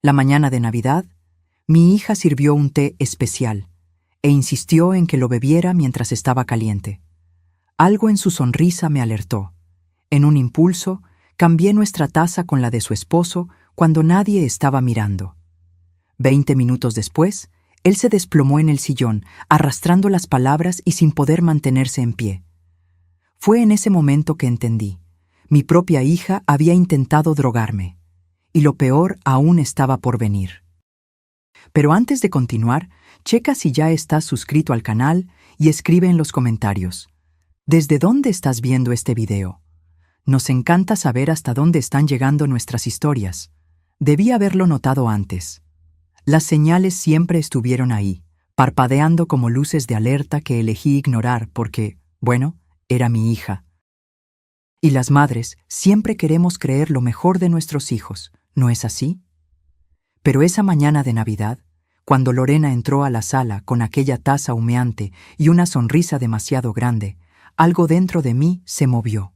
La mañana de Navidad, mi hija sirvió un té especial e insistió en que lo bebiera mientras estaba caliente. Algo en su sonrisa me alertó. En un impulso, cambié nuestra taza con la de su esposo cuando nadie estaba mirando. 20 minutos después, él se desplomó en el sillón, arrastrando las palabras y sin poder mantenerse en pie. Fue en ese momento que entendí. Mi propia hija había intentado drogarme, y lo peor aún estaba por venir. Pero antes de continuar, checa si ya estás suscrito al canal y escribe en los comentarios: ¿desde dónde estás viendo este video? Nos encanta saber hasta dónde están llegando nuestras historias. Debí haberlo notado antes. Las señales siempre estuvieron ahí, parpadeando como luces de alerta que elegí ignorar porque, bueno, era mi hija. Y las madres siempre queremos creer lo mejor de nuestros hijos, ¿no es así? Pero esa mañana de Navidad, cuando Lorena entró a la sala con aquella taza humeante y una sonrisa demasiado grande, algo dentro de mí se movió.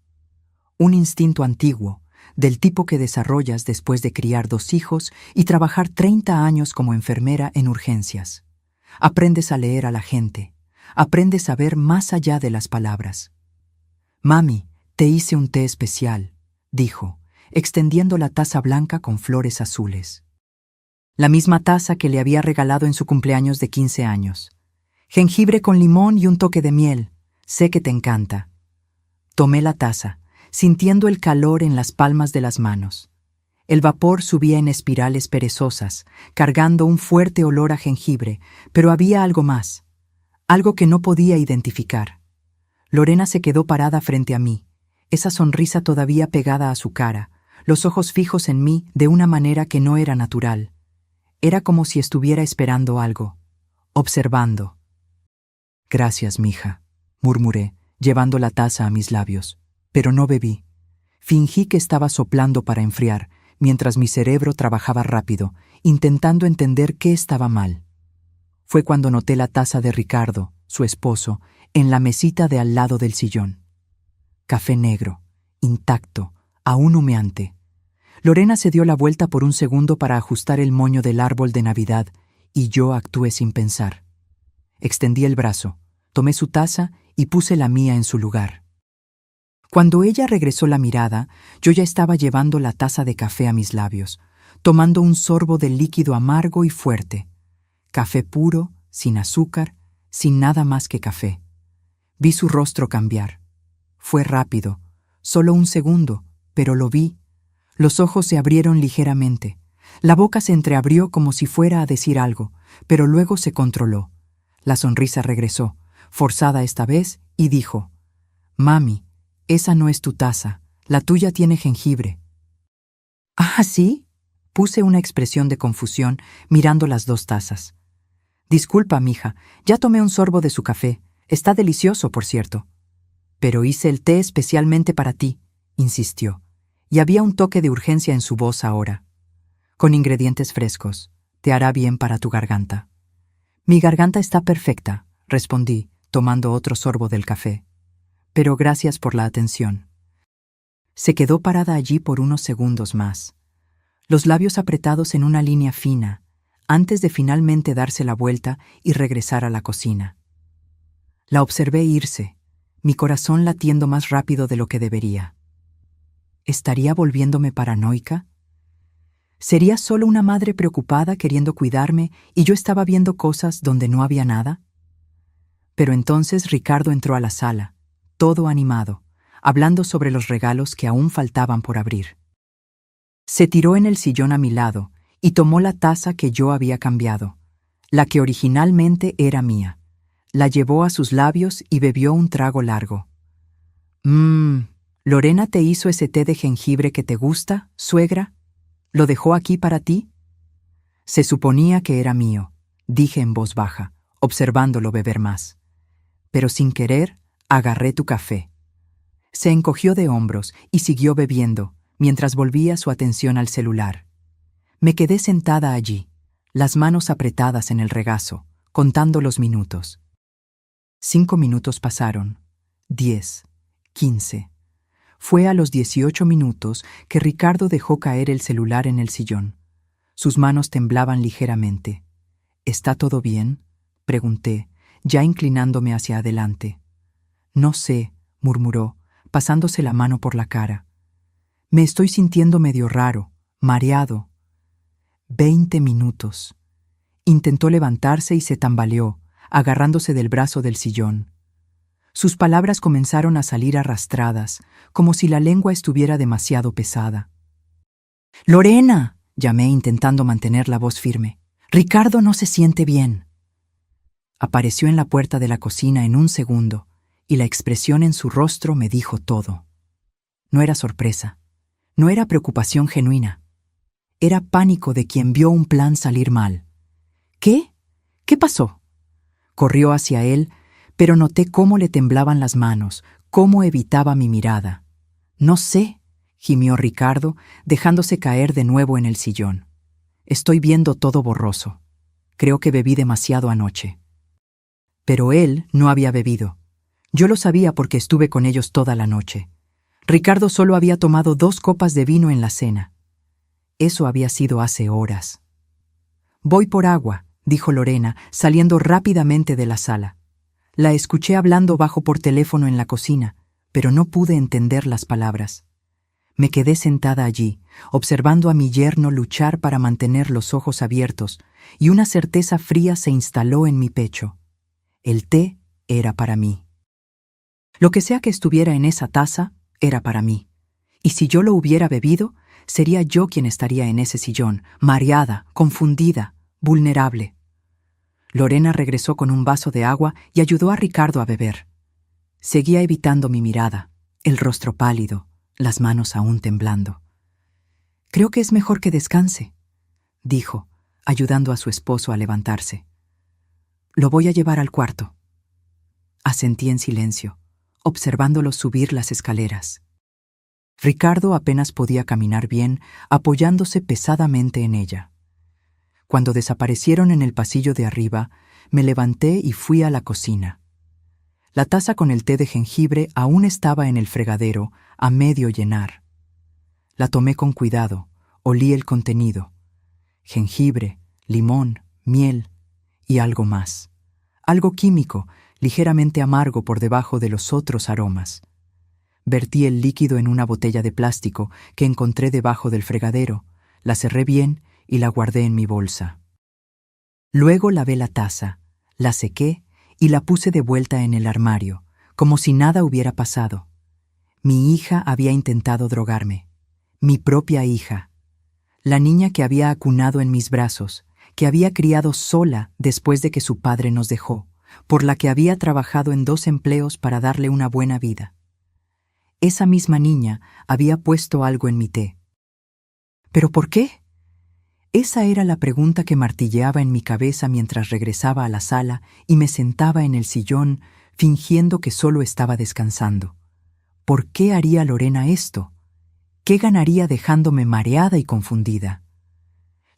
Un instinto antiguo, del tipo que desarrollas después de criar 2 hijos y trabajar 30 años como enfermera en urgencias. Aprendes a leer a la gente, aprendes a ver más allá de las palabras. «Mami, te hice un té especial», dijo, extendiendo la taza blanca con flores azules. La misma taza que le había regalado en su cumpleaños de 15 años. «Jengibre con limón y un toque de miel. Sé que te encanta». Tomé la taza, sintiendo el calor en las palmas de las manos. El vapor subía en espirales perezosas, cargando un fuerte olor a jengibre, pero había algo más, algo que no podía identificar. Lorena se quedó parada frente a mí, esa sonrisa todavía pegada a su cara, los ojos fijos en mí de una manera que no era natural. Era como si estuviera esperando algo, observando. «Gracias, mija», murmuré, llevando la taza a mis labios. Pero no bebí. Fingí que estaba soplando para enfriar, mientras mi cerebro trabajaba rápido, intentando entender qué estaba mal. Fue cuando noté la taza de Ricardo, su esposo, en la mesita de al lado del sillón. Café negro, intacto, aún humeante. Lorena se dio la vuelta por un segundo para ajustar el moño del árbol de Navidad y yo actué sin pensar. Extendí el brazo, tomé su taza y puse la mía en su lugar. Cuando ella regresó la mirada, yo ya estaba llevando la taza de café a mis labios, tomando un sorbo del líquido amargo y fuerte. Café puro, sin azúcar, sin nada más que café. Vi su rostro cambiar. Fue rápido, solo un segundo, pero lo vi. Los ojos se abrieron ligeramente. La boca se entreabrió como si fuera a decir algo, pero luego se controló. La sonrisa regresó, forzada esta vez, y dijo: «Mami, esa no es tu taza, la tuya tiene jengibre». «¿Ah, sí?», puse una expresión de confusión mirando las 2 tazas. «Disculpa, mija, ya tomé un sorbo de su café. Está delicioso, por cierto». «Pero hice el té especialmente para ti», insistió, y había un toque de urgencia en su voz ahora. «Con ingredientes frescos. Te hará bien para tu garganta». «Mi garganta está perfecta», respondí, tomando otro sorbo del café. «Pero gracias por la atención». Se quedó parada allí por unos segundos más, los labios apretados en una línea fina, antes de finalmente darse la vuelta y regresar a la cocina. La observé irse, mi corazón latiendo más rápido de lo que debería. ¿Estaría volviéndome paranoica? ¿Sería solo una madre preocupada queriendo cuidarme y yo estaba viendo cosas donde no había nada? Pero entonces Ricardo entró a la sala, todo animado, hablando sobre los regalos que aún faltaban por abrir. Se tiró en el sillón a mi lado y tomó la taza que yo había cambiado, la que originalmente era mía. La llevó a sus labios y bebió un trago largo. ¿Lorena te hizo ese té de jengibre que te gusta, suegra? ¿Lo dejó aquí para ti?» «Se suponía que era mío», dije en voz baja, observándolo beber más. «Pero sin querer, agarré tu café». Se encogió de hombros y siguió bebiendo, mientras volvía su atención al celular. Me quedé sentada allí, las manos apretadas en el regazo, contando los minutos. 5 minutos pasaron, 10, 15. Fue a los 18 minutos que Ricardo dejó caer el celular en el sillón. Sus manos temblaban ligeramente. ¿Está todo bien?, pregunté, ya inclinándome hacia adelante. No sé, murmuró, pasándose la mano por la cara. Me estoy sintiendo medio raro, mareado. 20 minutos. Intentó levantarse y se tambaleó, agarrándose del brazo del sillón. Sus palabras comenzaron a salir arrastradas, como si la lengua estuviera demasiado pesada. «¡Lorena!», llamé intentando mantener la voz firme. «Ricardo no se siente bien». Apareció en la puerta de la cocina en un segundo, y la expresión en su rostro me dijo todo. No era sorpresa, no era preocupación genuina. Era pánico de quien vio un plan salir mal. «¿Qué? ¿Qué pasó?». Corrió hacia él, pero noté cómo le temblaban las manos, cómo evitaba mi mirada. «No sé», gimió Ricardo, dejándose caer de nuevo en el sillón. «Estoy viendo todo borroso. Creo que bebí demasiado anoche». Pero él no había bebido. Yo lo sabía porque estuve con ellos toda la noche. Ricardo solo había tomado 2 copas de vino en la cena. Eso había sido hace horas. «Voy por agua», dijo Lorena, saliendo rápidamente de la sala. La escuché hablando bajo por teléfono en la cocina, pero no pude entender las palabras. Me quedé sentada allí, observando a mi yerno luchar para mantener los ojos abiertos, y una certeza fría se instaló en mi pecho. El té era para mí. Lo que sea que estuviera en esa taza era para mí. Y si yo lo hubiera bebido, sería yo quien estaría en ese sillón, mareada, confundida, vulnerable. Lorena regresó con un vaso de agua y ayudó a Ricardo a beber. Seguía evitando mi mirada, el rostro pálido, las manos aún temblando. «Creo que es mejor que descanse», dijo, ayudando a su esposo a levantarse. «Lo voy a llevar al cuarto». Asentí en silencio, observándolo subir las escaleras. Ricardo apenas podía caminar bien, apoyándose pesadamente en ella. Cuando desaparecieron en el pasillo de arriba, me levanté y fui a la cocina. La taza con el té de jengibre aún estaba en el fregadero, a medio llenar. La tomé con cuidado, olí el contenido. Jengibre, limón, miel y algo más. Algo químico, ligeramente amargo por debajo de los otros aromas. Vertí el líquido en una botella de plástico que encontré debajo del fregadero, la cerré bien y la guardé en mi bolsa. Luego lavé la taza, la sequé y la puse de vuelta en el armario, como si nada hubiera pasado. Mi hija había intentado drogarme. Mi propia hija. La niña que había acunado en mis brazos, que había criado sola después de que su padre nos dejó, por la que había trabajado en 2 empleos para darle una buena vida. Esa misma niña había puesto algo en mi té. ¿Pero por qué? Esa era la pregunta que martilleaba en mi cabeza mientras regresaba a la sala y me sentaba en el sillón, fingiendo que solo estaba descansando. ¿Por qué haría Lorena esto? ¿Qué ganaría dejándome mareada y confundida?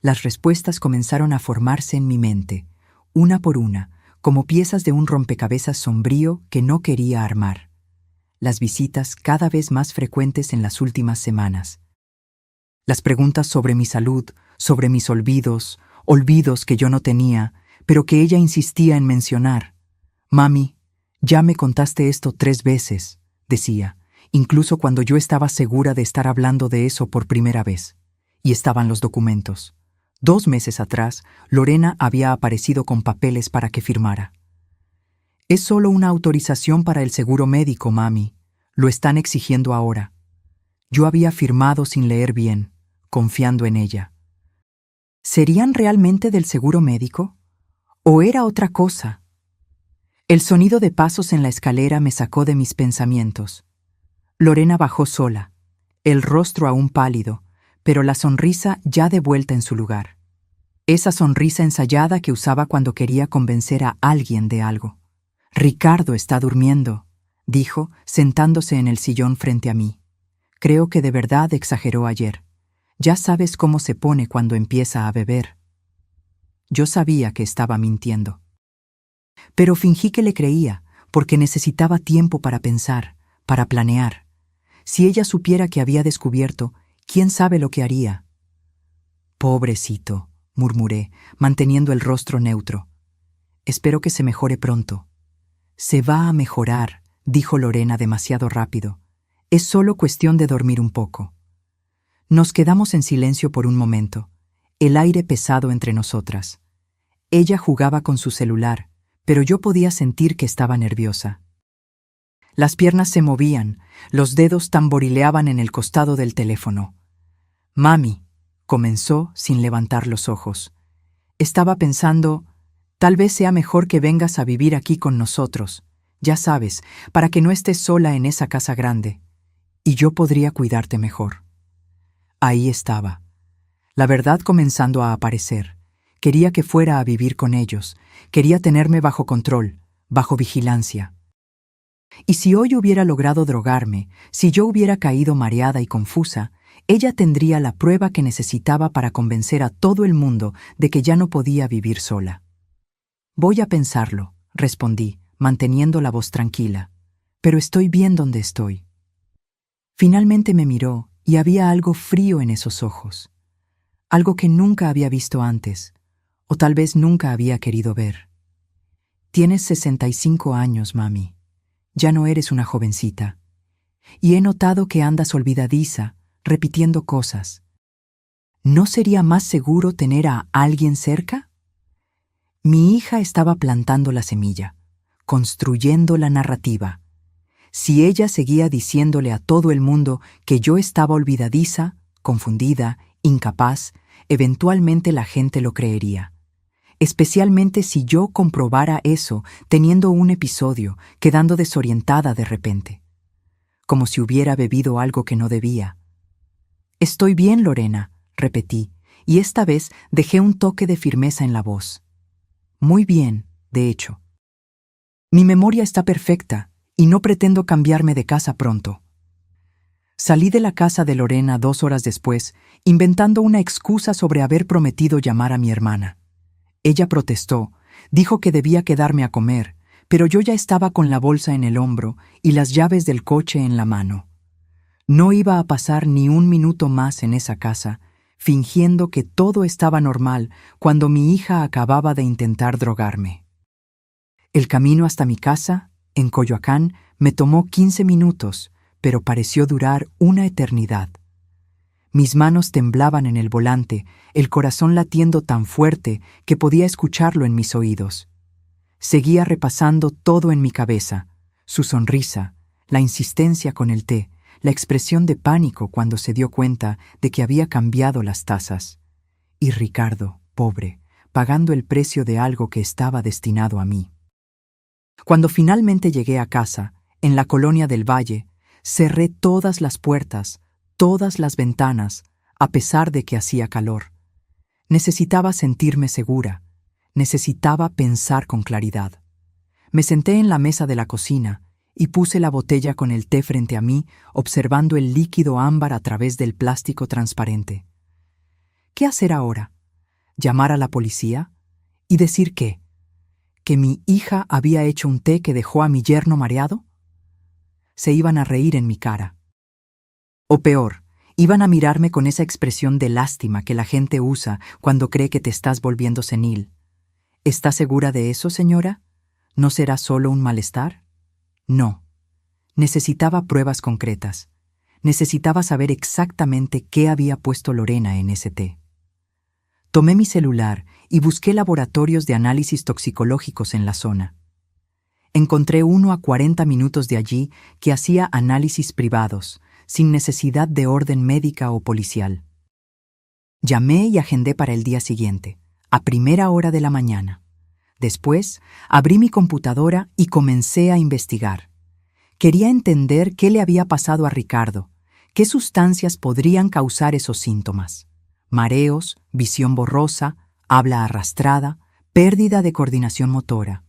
Las respuestas comenzaron a formarse en mi mente, una por una, como piezas de un rompecabezas sombrío que no quería armar. Las visitas cada vez más frecuentes en las últimas semanas. Las preguntas sobre mi salud, sobre mis olvidos que yo no tenía, pero que ella insistía en mencionar. «Mami, ya me contaste esto 3 veces», decía, incluso cuando yo estaba segura de estar hablando de eso por primera vez. Y estaban los documentos. 2 meses atrás, Lorena había aparecido con papeles para que firmara. «Es solo una autorización para el seguro médico, mami. Lo están exigiendo ahora». Yo había firmado sin leer bien, confiando en ella. ¿Serían realmente del seguro médico? ¿O era otra cosa? El sonido de pasos en la escalera me sacó de mis pensamientos. Lorena bajó sola, el rostro aún pálido, pero la sonrisa ya de vuelta en su lugar. Esa sonrisa ensayada que usaba cuando quería convencer a alguien de algo. «Ricardo está durmiendo», dijo, sentándose en el sillón frente a mí. Creo que de verdad exageró ayer. Ya sabes cómo se pone cuando empieza a beber. Yo sabía que estaba mintiendo. Pero fingí que le creía, porque necesitaba tiempo para pensar, para planear. Si ella supiera que había descubierto, ¿quién sabe lo que haría? Pobrecito, murmuré, manteniendo el rostro neutro. Espero que se mejore pronto. Se va a mejorar, dijo Lorena demasiado rápido. Es solo cuestión de dormir un poco. Nos quedamos en silencio por un momento, el aire pesado entre nosotras. Ella jugaba con su celular, pero yo podía sentir que estaba nerviosa. Las piernas se movían, los dedos tamborileaban en el costado del teléfono. «Mami», comenzó sin levantar los ojos. Estaba pensando, tal vez sea mejor que vengas a vivir aquí con nosotros, ya sabes, para que no estés sola en esa casa grande, y yo podría cuidarte mejor. Ahí estaba, la verdad comenzando a aparecer. Quería que fuera a vivir con ellos, quería tenerme bajo control, bajo vigilancia. Y si hoy hubiera logrado drogarme, si yo hubiera caído mareada y confusa, ella tendría la prueba que necesitaba para convencer a todo el mundo de que ya no podía vivir sola. Voy a pensarlo, respondí, manteniendo la voz tranquila, pero estoy bien donde estoy. Finalmente me miró y había algo frío en esos ojos, algo que nunca había visto antes, o tal vez nunca había querido ver. Tienes 65 años, mami. Ya no eres una jovencita. Y he notado que andas olvidadiza, repitiendo cosas. ¿No sería más seguro tener a alguien cerca? Mi hija estaba plantando la semilla, construyendo la narrativa. Si ella seguía diciéndole a todo el mundo que yo estaba olvidadiza, confundida, incapaz, eventualmente la gente lo creería. Especialmente si yo comprobara eso teniendo un episodio, quedando desorientada de repente. Como si hubiera bebido algo que no debía. «Estoy bien, Lorena», repetí, y esta vez dejé un toque de firmeza en la voz. Muy bien, de hecho. Mi memoria está perfecta, y no pretendo cambiarme de casa pronto. Salí de la casa de Lorena 2 horas después, inventando una excusa sobre haber prometido llamar a mi hermana. Ella protestó, dijo que debía quedarme a comer, pero yo ya estaba con la bolsa en el hombro y las llaves del coche en la mano. No iba a pasar ni un minuto más en esa casa, fingiendo que todo estaba normal cuando mi hija acababa de intentar drogarme. El camino hasta mi casa, en Coyoacán, me tomó 15 minutos, pero pareció durar una eternidad. Mis manos temblaban en el volante, el corazón latiendo tan fuerte que podía escucharlo en mis oídos. Seguía repasando todo en mi cabeza, su sonrisa, la insistencia con el té, la expresión de pánico cuando se dio cuenta de que había cambiado las tazas. Y Ricardo, pobre, pagando el precio de algo que estaba destinado a mí. Cuando finalmente llegué a casa, en la colonia del Valle, cerré todas las puertas, todas las ventanas, a pesar de que hacía calor. Necesitaba sentirme segura, necesitaba pensar con claridad. Me senté en la mesa de la cocina y puse la botella con el té frente a mí, observando el líquido ámbar a través del plástico transparente. ¿Qué hacer ahora? ¿Llamar a la policía? ¿Y decir qué? ¿Que mi hija había hecho un té que dejó a mi yerno mareado? Se iban a reír en mi cara. O peor, iban a mirarme con esa expresión de lástima que la gente usa cuando cree que te estás volviendo senil. ¿Está segura de eso, señora? ¿No será solo un malestar? No. Necesitaba pruebas concretas. Necesitaba saber exactamente qué había puesto Lorena en ese té. Tomé mi celular y busqué laboratorios de análisis toxicológicos en la zona. Encontré uno a 40 minutos de allí que hacía análisis privados, sin necesidad de orden médica o policial. Llamé y agendé para el día siguiente, a primera hora de la mañana. Después, abrí mi computadora y comencé a investigar. Quería entender qué le había pasado a Ricardo, qué sustancias podrían causar esos síntomas. Mareos, visión borrosa, habla arrastrada, pérdida de coordinación motora.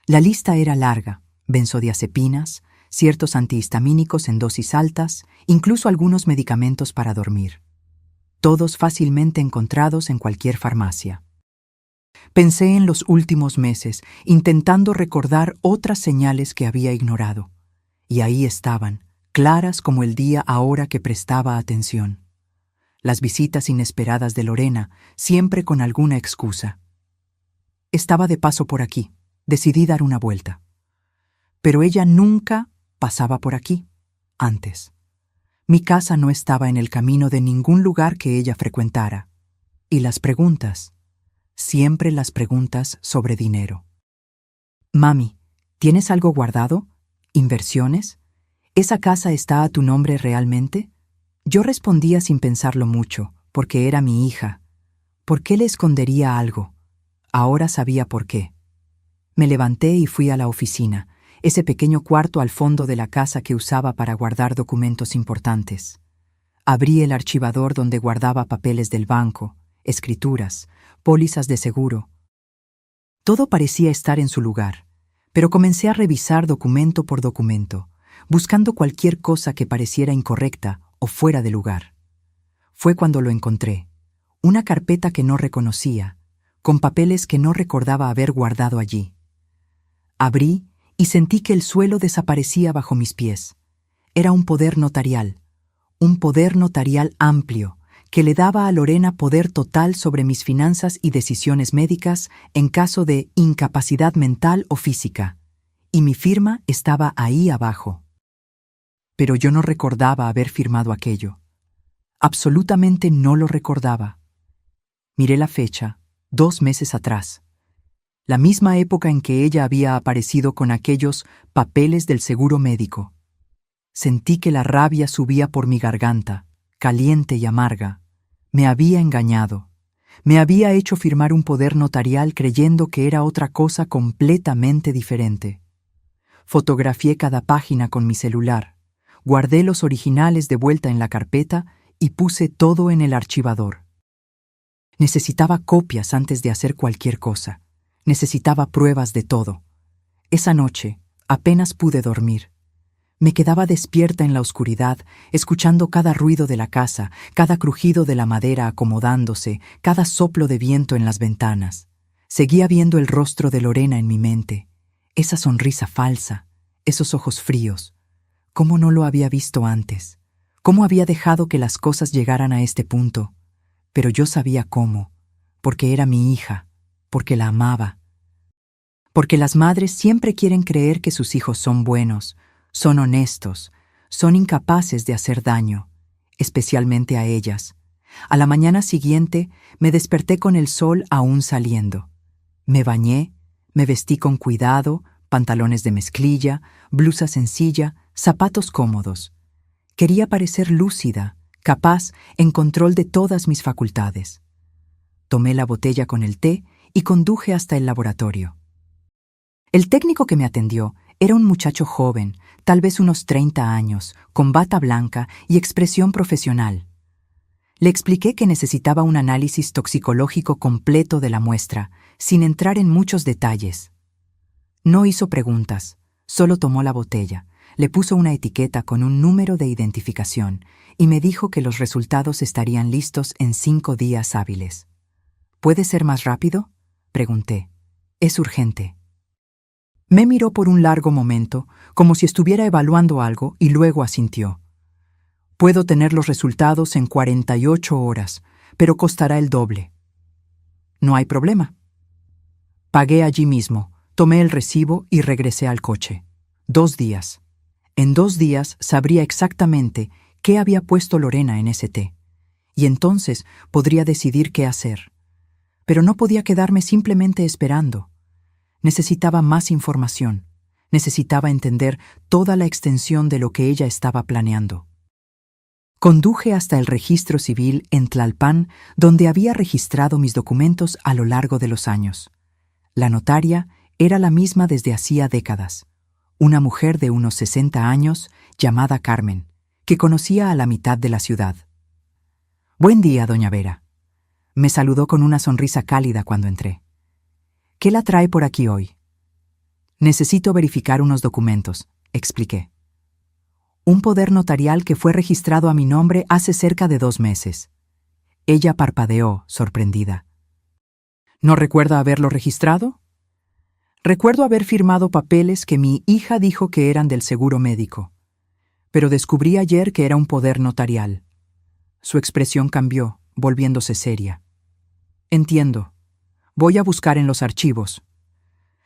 La lista era larga: benzodiazepinas, ciertos antihistamínicos en dosis altas, incluso algunos medicamentos para dormir. Todos fácilmente encontrados en cualquier farmacia. Pensé en los últimos meses, intentando recordar otras señales que había ignorado. Y ahí estaban, claras como el día ahora que prestaba atención. las visitas inesperadas de Lorena, siempre con alguna excusa. Estaba de paso por aquí, decidí dar una vuelta. Pero ella nunca pasaba por aquí, antes. Mi casa no estaba en el camino de ningún lugar que ella frecuentara. Y las preguntas, siempre las preguntas sobre dinero. Mami, ¿tienes algo guardado? ¿Inversiones? ¿Esa casa está a tu nombre realmente? Yo respondía sin pensarlo mucho, porque era mi hija. ¿Por qué le escondería algo? Ahora sabía por qué. Me levanté y fui a la oficina, ese pequeño cuarto al fondo de la casa que usaba para guardar documentos importantes. Abrí el archivador donde guardaba papeles del banco, escrituras, pólizas de seguro. Todo parecía estar en su lugar, pero comencé a revisar documento por documento, buscando cualquier cosa que pareciera incorrecta o fuera de lugar. Fue cuando lo encontré, una carpeta que no reconocía, con papeles que no recordaba haber guardado allí. Abrí y sentí que el suelo desaparecía bajo mis pies. Era un poder notarial amplio, que le daba a Lorena poder total sobre mis finanzas y decisiones médicas en caso de incapacidad mental o física, y mi firma estaba ahí abajo. Pero yo no recordaba haber firmado aquello. Absolutamente no lo recordaba. Miré la fecha, 2 meses atrás, la misma época en que ella había aparecido con aquellos papeles del seguro médico. Sentí que la rabia subía por mi garganta, caliente y amarga. Me había engañado. Me había hecho firmar un poder notarial creyendo que era otra cosa completamente diferente. Fotografié cada página con mi celular, guardé los originales de vuelta en la carpeta y puse todo en el archivador. Necesitaba copias antes de hacer cualquier cosa. Necesitaba pruebas de todo. Esa noche apenas pude dormir. Me quedaba despierta en la oscuridad, escuchando cada ruido de la casa, cada crujido de la madera acomodándose, cada soplo de viento en las ventanas. Seguía viendo el rostro de Lorena en mi mente, esa sonrisa falsa, esos ojos fríos. ¿Cómo no lo había visto antes? ¿Cómo había dejado que las cosas llegaran a este punto? Pero yo sabía cómo, porque era mi hija, porque la amaba. Porque las madres siempre quieren creer que sus hijos son buenos, son honestos, son incapaces de hacer daño, especialmente a ellas. A la mañana siguiente me desperté con el sol aún saliendo. Me bañé, me vestí con cuidado, pantalones de mezclilla, blusa sencilla, zapatos cómodos. Quería parecer lúcida, capaz, en control de todas mis facultades. Tomé la botella con el té y conduje hasta el laboratorio. El técnico que me atendió era un muchacho joven, tal vez unos 30 años, con bata blanca y expresión profesional. Le expliqué que necesitaba un análisis toxicológico completo de la muestra, sin entrar en muchos detalles. No hizo preguntas, solo tomó la botella, le puso una etiqueta con un número de identificación y me dijo que los resultados estarían listos en 5 días hábiles. ¿Puede ser más rápido?, pregunté. Es urgente. Me miró por un largo momento, como si estuviera evaluando algo, y luego asintió. Puedo tener los resultados en 48 horas, pero costará el doble. No hay problema. Pagué allí mismo, tomé el recibo y regresé al coche. 2 días. En 2 días sabría exactamente qué había puesto Lorena en ese té, y entonces podría decidir qué hacer. Pero no podía quedarme simplemente esperando. Necesitaba más información. Necesitaba entender toda la extensión de lo que ella estaba planeando. Conduje hasta el registro civil en Tlalpan, donde había registrado mis documentos a lo largo de los años. La notaria era la misma desde hacía décadas, una mujer de unos 60 años llamada Carmen, que conocía a la mitad de la ciudad. «Buen día, doña Vera». Me saludó con una sonrisa cálida cuando entré. «¿Qué la trae por aquí hoy?» «Necesito verificar unos documentos», expliqué. «Un poder notarial que fue registrado a mi nombre hace cerca de 2 meses». Ella parpadeó, sorprendida. «¿No recuerda haberlo registrado?» «Recuerdo haber firmado papeles que mi hija dijo que eran del seguro médico, pero descubrí ayer que era un poder notarial». Su expresión cambió, volviéndose seria. Entiendo. Voy a buscar en los archivos.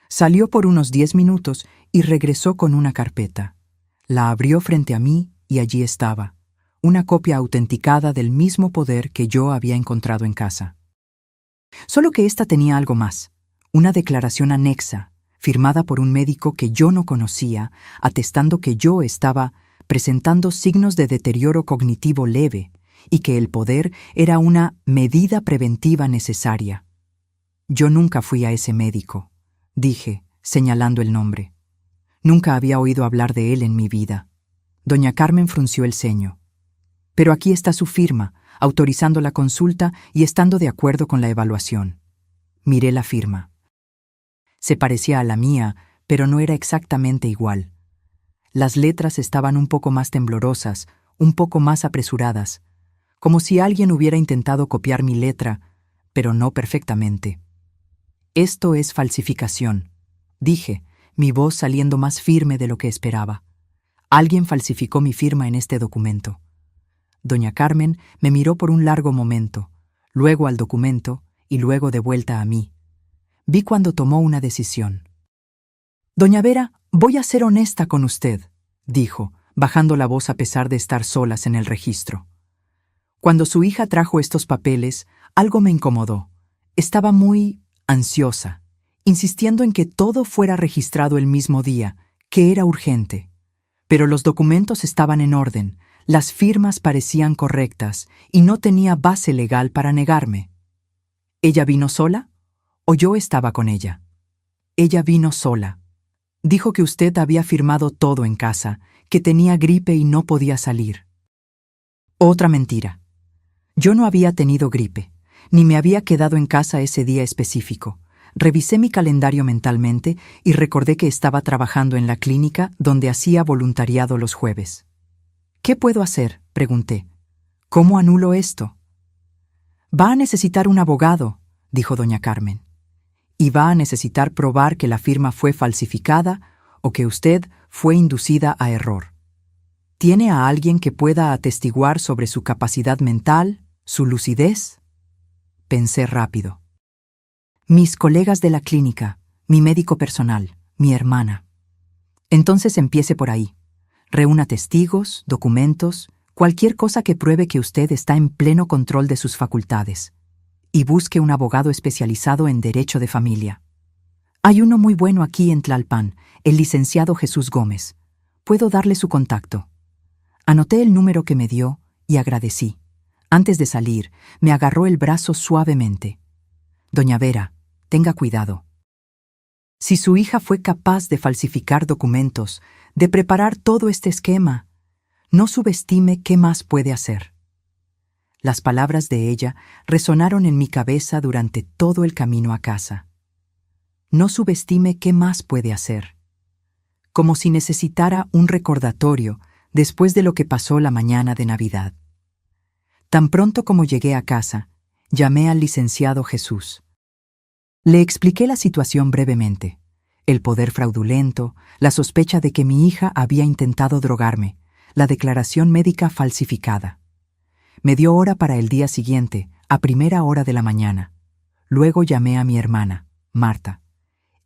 Salió por unos 10 minutos y regresó con una carpeta. La abrió frente a mí y allí estaba, una copia autenticada del mismo poder que yo había encontrado en casa. Solo que esta tenía algo más, una declaración anexa, firmada por un médico que yo no conocía, atestando que yo estaba presentando signos de deterioro cognitivo leve y que el poder era una medida preventiva necesaria. Yo nunca fui a ese médico, dije, señalando el nombre. Nunca había oído hablar de él en mi vida. Doña Carmen frunció el ceño. Pero aquí está su firma, autorizando la consulta y estando de acuerdo con la evaluación. Miré la firma. Se parecía a la mía, pero no era exactamente igual. Las letras estaban un poco más temblorosas, un poco más apresuradas, como si alguien hubiera intentado copiar mi letra, pero no perfectamente. Esto es falsificación, dije, mi voz saliendo más firme de lo que esperaba. Alguien falsificó mi firma en este documento. Doña Carmen me miró por un largo momento, luego al documento y luego de vuelta a mí. Vi cuando tomó una decisión. Doña Vera, voy a ser honesta con usted, dijo, bajando la voz a pesar de estar solas en el registro. Cuando su hija trajo estos papeles, algo me incomodó. Estaba muy ansiosa, insistiendo en que todo fuera registrado el mismo día, que era urgente. Pero los documentos estaban en orden, las firmas parecían correctas y no tenía base legal para negarme. ¿Ella vino sola? ¿O yo estaba con ella? Ella vino sola. Dijo que usted había firmado todo en casa, que tenía gripe y no podía salir. Otra mentira. Yo no había tenido gripe, ni me había quedado en casa ese día específico. Revisé mi calendario mentalmente y recordé que estaba trabajando en la clínica donde hacía voluntariado los jueves. ¿Qué puedo hacer?, pregunté. ¿Cómo anulo esto? Va a necesitar un abogado, dijo doña Carmen. Y va a necesitar probar que la firma fue falsificada o que usted fue inducida a error. ¿Tiene a alguien que pueda atestiguar sobre su capacidad mental, su lucidez? Pensé rápido. Mis colegas de la clínica, mi médico personal, mi hermana. Entonces empiece por ahí. Reúna testigos, documentos, cualquier cosa que pruebe que usted está en pleno control de sus facultades. Y busque un abogado especializado en derecho de familia. Hay uno muy bueno aquí en Tlalpan, el licenciado Jesús Gómez. Puedo darle su contacto. Anoté el número que me dio y agradecí. Antes de salir, me agarró el brazo suavemente. Doña Vera, tenga cuidado. Si su hija fue capaz de falsificar documentos, de preparar todo este esquema, no subestime qué más puede hacer. Las palabras de ella resonaron en mi cabeza durante todo el camino a casa. No subestime qué más puede hacer. Como si necesitara un recordatorio después de lo que pasó la mañana de Navidad. Tan pronto como llegué a casa, llamé al licenciado Jesús. Le expliqué la situación brevemente. El poder fraudulento, la sospecha de que mi hija había intentado drogarme, la declaración médica falsificada. Me dio hora para el día siguiente, a primera hora de la mañana. Luego llamé a mi hermana, Marta.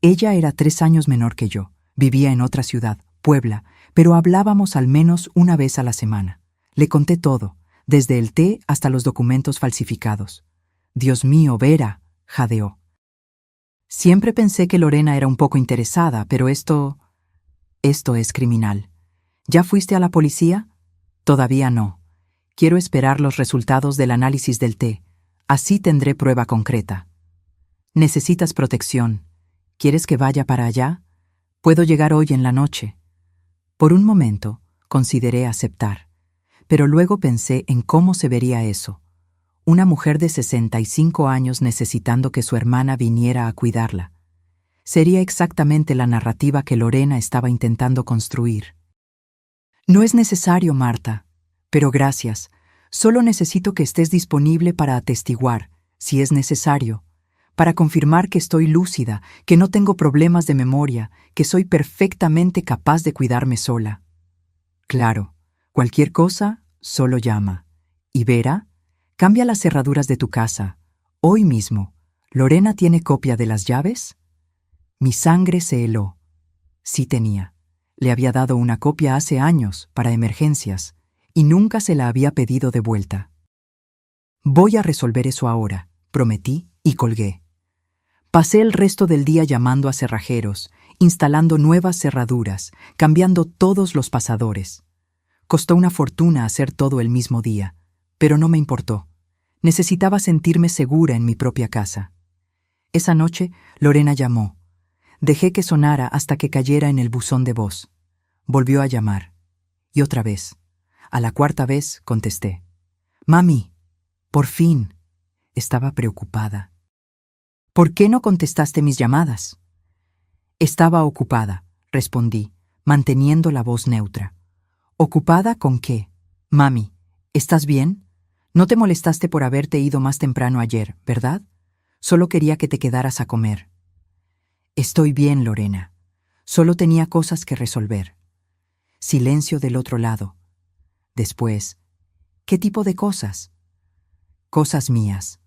Ella era 3 años menor que yo, vivía en otra ciudad, Puebla, pero hablábamos al menos una vez a la semana. Le conté todo, desde el té hasta los documentos falsificados. Dios mío, Vera, jadeó. Siempre pensé que Lorena era un poco interesada, pero esto es criminal. ¿Ya fuiste a la policía? Todavía no. Quiero esperar los resultados del análisis del té. Así tendré prueba concreta. Necesitas protección. ¿Quieres que vaya para allá? Puedo llegar hoy en la noche. Por un momento, consideré aceptar. Pero luego pensé en cómo se vería eso. Una mujer de 65 años necesitando que su hermana viniera a cuidarla. Sería exactamente la narrativa que Lorena estaba intentando construir. No es necesario, Marta, pero gracias. Solo necesito que estés disponible para atestiguar, si es necesario, para confirmar que estoy lúcida, que no tengo problemas de memoria, que soy perfectamente capaz de cuidarme sola. Claro, cualquier cosa, solo llama. Y Vera, cambia las cerraduras de tu casa. Hoy mismo. ¿Lorena tiene copia de las llaves? Mi sangre se heló. Sí tenía. Le había dado una copia hace años, para emergencias, y nunca se la había pedido de vuelta. Voy a resolver eso ahora, prometí y colgué. Pasé el resto del día llamando a cerrajeros, instalando nuevas cerraduras, cambiando todos los pasadores. Costó una fortuna hacer todo el mismo día, pero no me importó. Necesitaba sentirme segura en mi propia casa. Esa noche, Lorena llamó. Dejé que sonara hasta que cayera en el buzón de voz. Volvió a llamar. Y otra vez. A la cuarta vez contesté. «Mami, por fin». Estaba preocupada. «¿Por qué no contestaste mis llamadas?» «Estaba ocupada», respondí, manteniendo la voz neutra. «¿Ocupada con qué? Mami, ¿estás bien? No te molestaste por haberte ido más temprano ayer, ¿verdad? Solo quería que te quedaras a comer». «Estoy bien, Lorena. Solo tenía cosas que resolver». Silencio del otro lado. Después, ¿qué tipo de cosas? Cosas mías.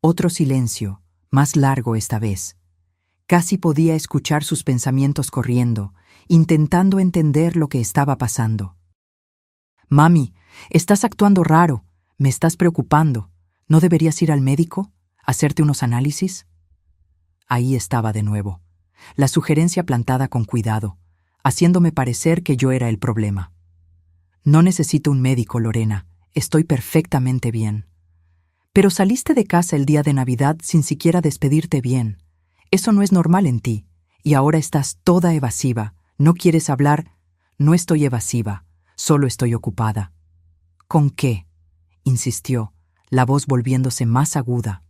Otro silencio, más largo esta vez. Casi podía escuchar sus pensamientos corriendo, intentando entender lo que estaba pasando. «Mami, estás actuando raro. Me estás preocupando. ¿No deberías ir al médico? ¿Hacerte unos análisis?» Ahí estaba de nuevo, la sugerencia plantada con cuidado, haciéndome parecer que yo era el problema. «No necesito un médico, Lorena. Estoy perfectamente bien». «Pero saliste de casa el día de Navidad sin siquiera despedirte bien. Eso no es normal en ti. Y ahora estás toda evasiva. No quieres hablar». «No estoy evasiva. Solo estoy ocupada». «¿Con qué?», insistió, la voz volviéndose más aguda.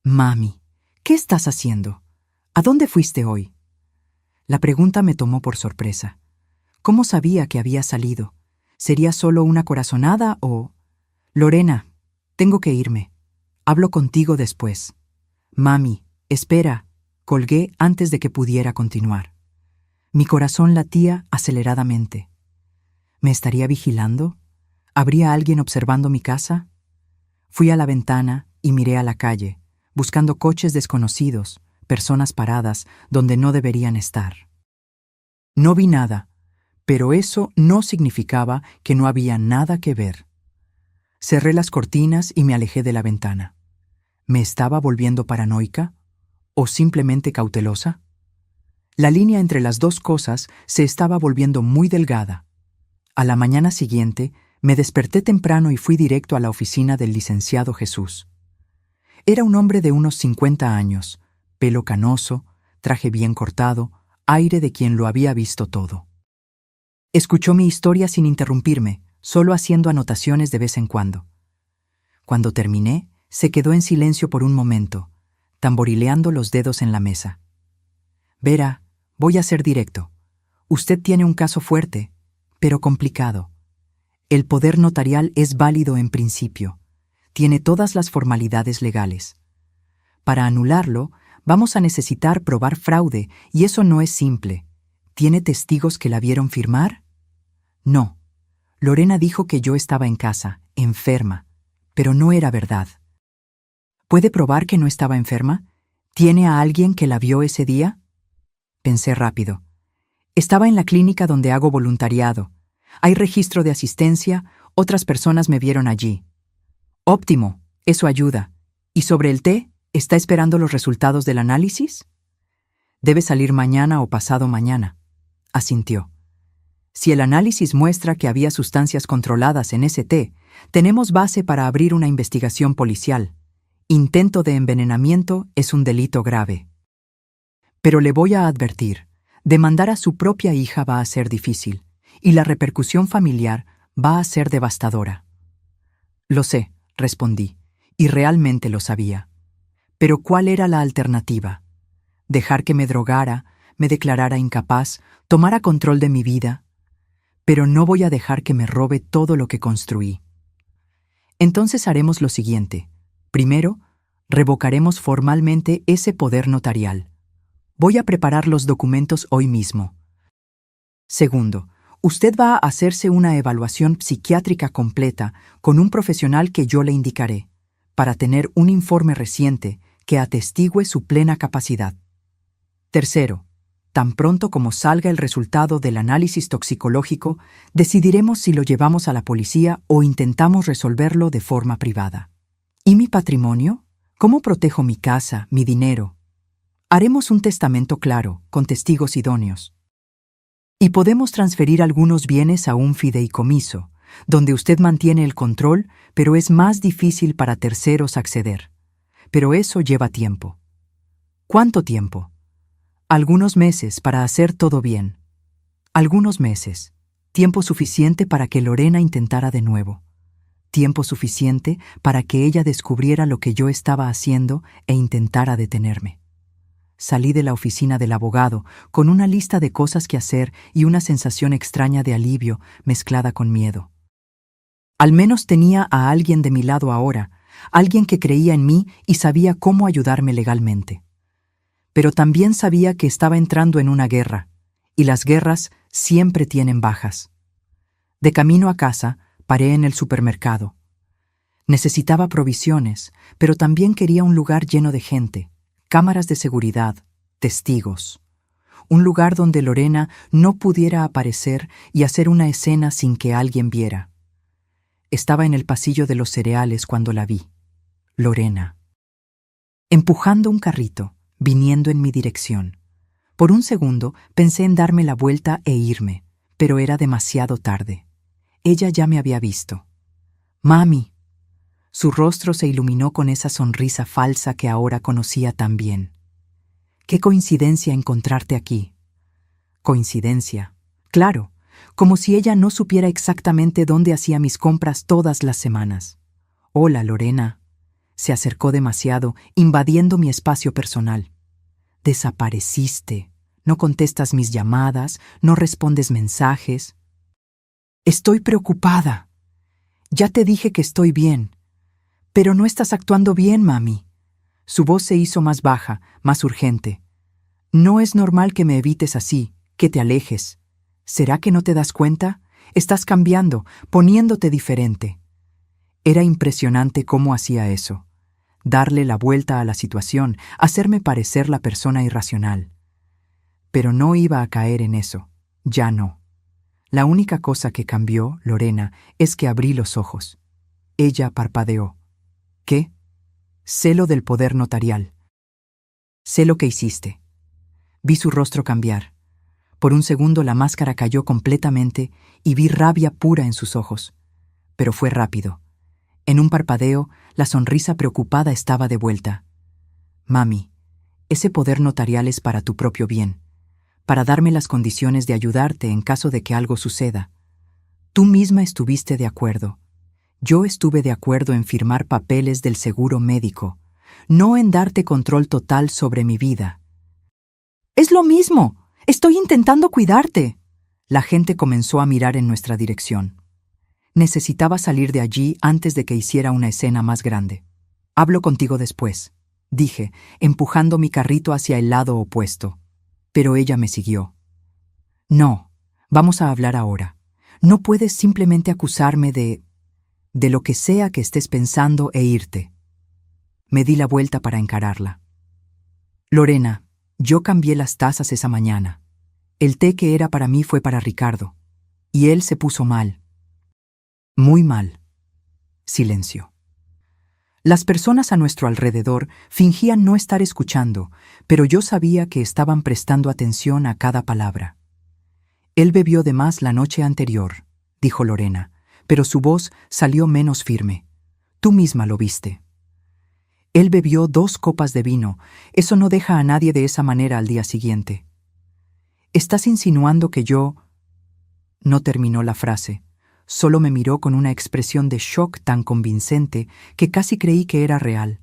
«Mami, ¿qué estás haciendo? ¿A dónde fuiste hoy?» La pregunta me tomó por sorpresa. ¿Cómo sabía que había salido? ¿Sería solo una corazonada o...? «Lorena, tengo que irme. Hablo contigo después». «Mami, espera». Colgué antes de que pudiera continuar. Mi corazón latía aceleradamente. ¿Me estaría vigilando? ¿Habría alguien observando mi casa? Fui a la ventana y miré a la calle, buscando coches desconocidos, personas paradas donde no deberían estar. No vi nada, pero eso no significaba que no había nada que ver. Cerré las cortinas y me alejé de la ventana. ¿Me estaba volviendo paranoica? ¿O simplemente cautelosa? La línea entre las dos cosas se estaba volviendo muy delgada. A la mañana siguiente, me desperté temprano y fui directo a la oficina del licenciado Jesús. Era un hombre de unos 50 años, pelo canoso, traje bien cortado, aire de quien lo había visto todo. Escuchó mi historia sin interrumpirme, solo haciendo anotaciones de vez en cuando. Cuando terminé, se quedó en silencio por un momento, tamborileando los dedos en la mesa. «Vera, voy a ser directo. Usted tiene un caso fuerte, pero complicado. El poder notarial es válido en principio. Tiene todas las formalidades legales. Para anularlo, vamos a necesitar probar fraude, y eso no es simple. ¿Tiene testigos que la vieron firmar?» «No. Lorena dijo que yo estaba en casa, enferma, pero no era verdad». «¿Puede probar que no estaba enferma? ¿Tiene a alguien que la vio ese día?» Pensé rápido. «Estaba en la clínica donde hago voluntariado. Hay registro de asistencia, otras personas me vieron allí». «Óptimo, eso ayuda. ¿Y sobre el té? ¿Está esperando los resultados del análisis?» «Debe salir mañana o pasado mañana», asintió. «Si el análisis muestra que había sustancias controladas en ese té, tenemos base para abrir una investigación policial. Intento de envenenamiento es un delito grave. Pero le voy a advertir, demandar a su propia hija va a ser difícil, y la repercusión familiar va a ser devastadora». «Lo sé», respondí, y realmente lo sabía. Pero ¿cuál era la alternativa? ¿Dejar que me drogara, me declarara incapaz, tomara control de mi vida? Pero no voy a dejar que me robe todo lo que construí. Entonces haremos lo siguiente. Primero, revocaremos formalmente ese poder notarial. Voy a preparar los documentos hoy mismo. Segundo, Usted va a hacerse una evaluación psiquiátrica completa con un profesional que yo le indicaré, para tener un informe reciente que atestigue su plena capacidad. Tercero, tan pronto como salga el resultado del análisis toxicológico, decidiremos si lo llevamos a la policía o intentamos resolverlo de forma privada. ¿Y mi patrimonio? ¿Cómo protejo mi casa, mi dinero? Haremos un testamento claro, con testigos idóneos. Y podemos transferir algunos bienes a un fideicomiso, donde usted mantiene el control, pero es más difícil para terceros acceder. Pero eso lleva tiempo. ¿Cuánto tiempo? Algunos meses para hacer todo bien. Algunos meses. Tiempo suficiente para que Lorena intentara de nuevo. Tiempo suficiente para que ella descubriera lo que yo estaba haciendo e intentara detenerme. Salí de la oficina del abogado con una lista de cosas que hacer y una sensación extraña de alivio mezclada con miedo. Al menos tenía a alguien de mi lado ahora, alguien que creía en mí y sabía cómo ayudarme legalmente. Pero también sabía que estaba entrando en una guerra, y las guerras siempre tienen bajas. De camino a casa, paré en el supermercado. Necesitaba provisiones, pero también quería un lugar lleno de gente, cámaras de seguridad, testigos. Un lugar donde Lorena no pudiera aparecer y hacer una escena sin que alguien viera. Estaba en el pasillo de los cereales cuando la vi. Lorena. Empujando un carrito, viniendo en mi dirección. Por un segundo pensé en darme la vuelta e irme, pero era demasiado tarde. Ella ya me había visto. «Mami». Su rostro se iluminó con esa sonrisa falsa que ahora conocía tan bien. «Qué coincidencia encontrarte aquí». Coincidencia. Claro, como si ella no supiera exactamente dónde hacía mis compras todas las semanas. «Hola, Lorena». Se acercó demasiado, invadiendo mi espacio personal. «Desapareciste. No contestas mis llamadas, no respondes mensajes». «Estoy preocupada. Ya te dije que estoy bien. Pero no estás actuando bien, mami». Su voz se hizo más baja, más urgente. «No es normal que me evites así, que te alejes. ¿Será que no te das cuenta? Estás cambiando, poniéndote diferente». Era impresionante cómo hacía eso. Darle la vuelta a la situación, hacerme parecer la persona irracional. Pero no iba a caer en eso. Ya no. La única cosa que cambió, Lorena, es que abrí los ojos. Ella parpadeó. «¿Qué?» «Celo del poder notarial». «Sé lo que hiciste». Vi su rostro cambiar. Por un segundo la máscara cayó completamente y vi rabia pura en sus ojos. Pero fue rápido. En un parpadeo, la sonrisa preocupada estaba de vuelta. «Mami, ese poder notarial es para tu propio bien, para darme las condiciones de ayudarte en caso de que algo suceda. Tú misma estuviste de acuerdo. Yo estuve de acuerdo en firmar papeles del seguro médico, no en darte control total sobre mi vida». «Es lo mismo. Estoy intentando cuidarte». La gente comenzó a mirar en nuestra dirección. Necesitaba salir de allí antes de que hiciera una escena más grande. «Hablo contigo después», dije, empujando mi carrito hacia el lado opuesto. Pero ella me siguió. «No, vamos a hablar ahora. No puedes simplemente acusarme de lo que sea que estés pensando e irte». Me di la vuelta para encararla. «Lorena, yo cambié las tazas esa mañana. El té que era para mí fue para Ricardo. Y él se puso mal. Muy mal». Silencio. Las personas a nuestro alrededor fingían no estar escuchando, pero yo sabía que estaban prestando atención a cada palabra. «Él bebió de más la noche anterior», dijo Lorena, pero su voz salió menos firme. «Tú misma lo viste». «Él bebió 2 copas de vino. Eso no deja a nadie de esa manera al día siguiente». «¿Estás insinuando que yo...?» No terminó la frase. Solo me miró con una expresión de shock tan convincente que casi creí que era real.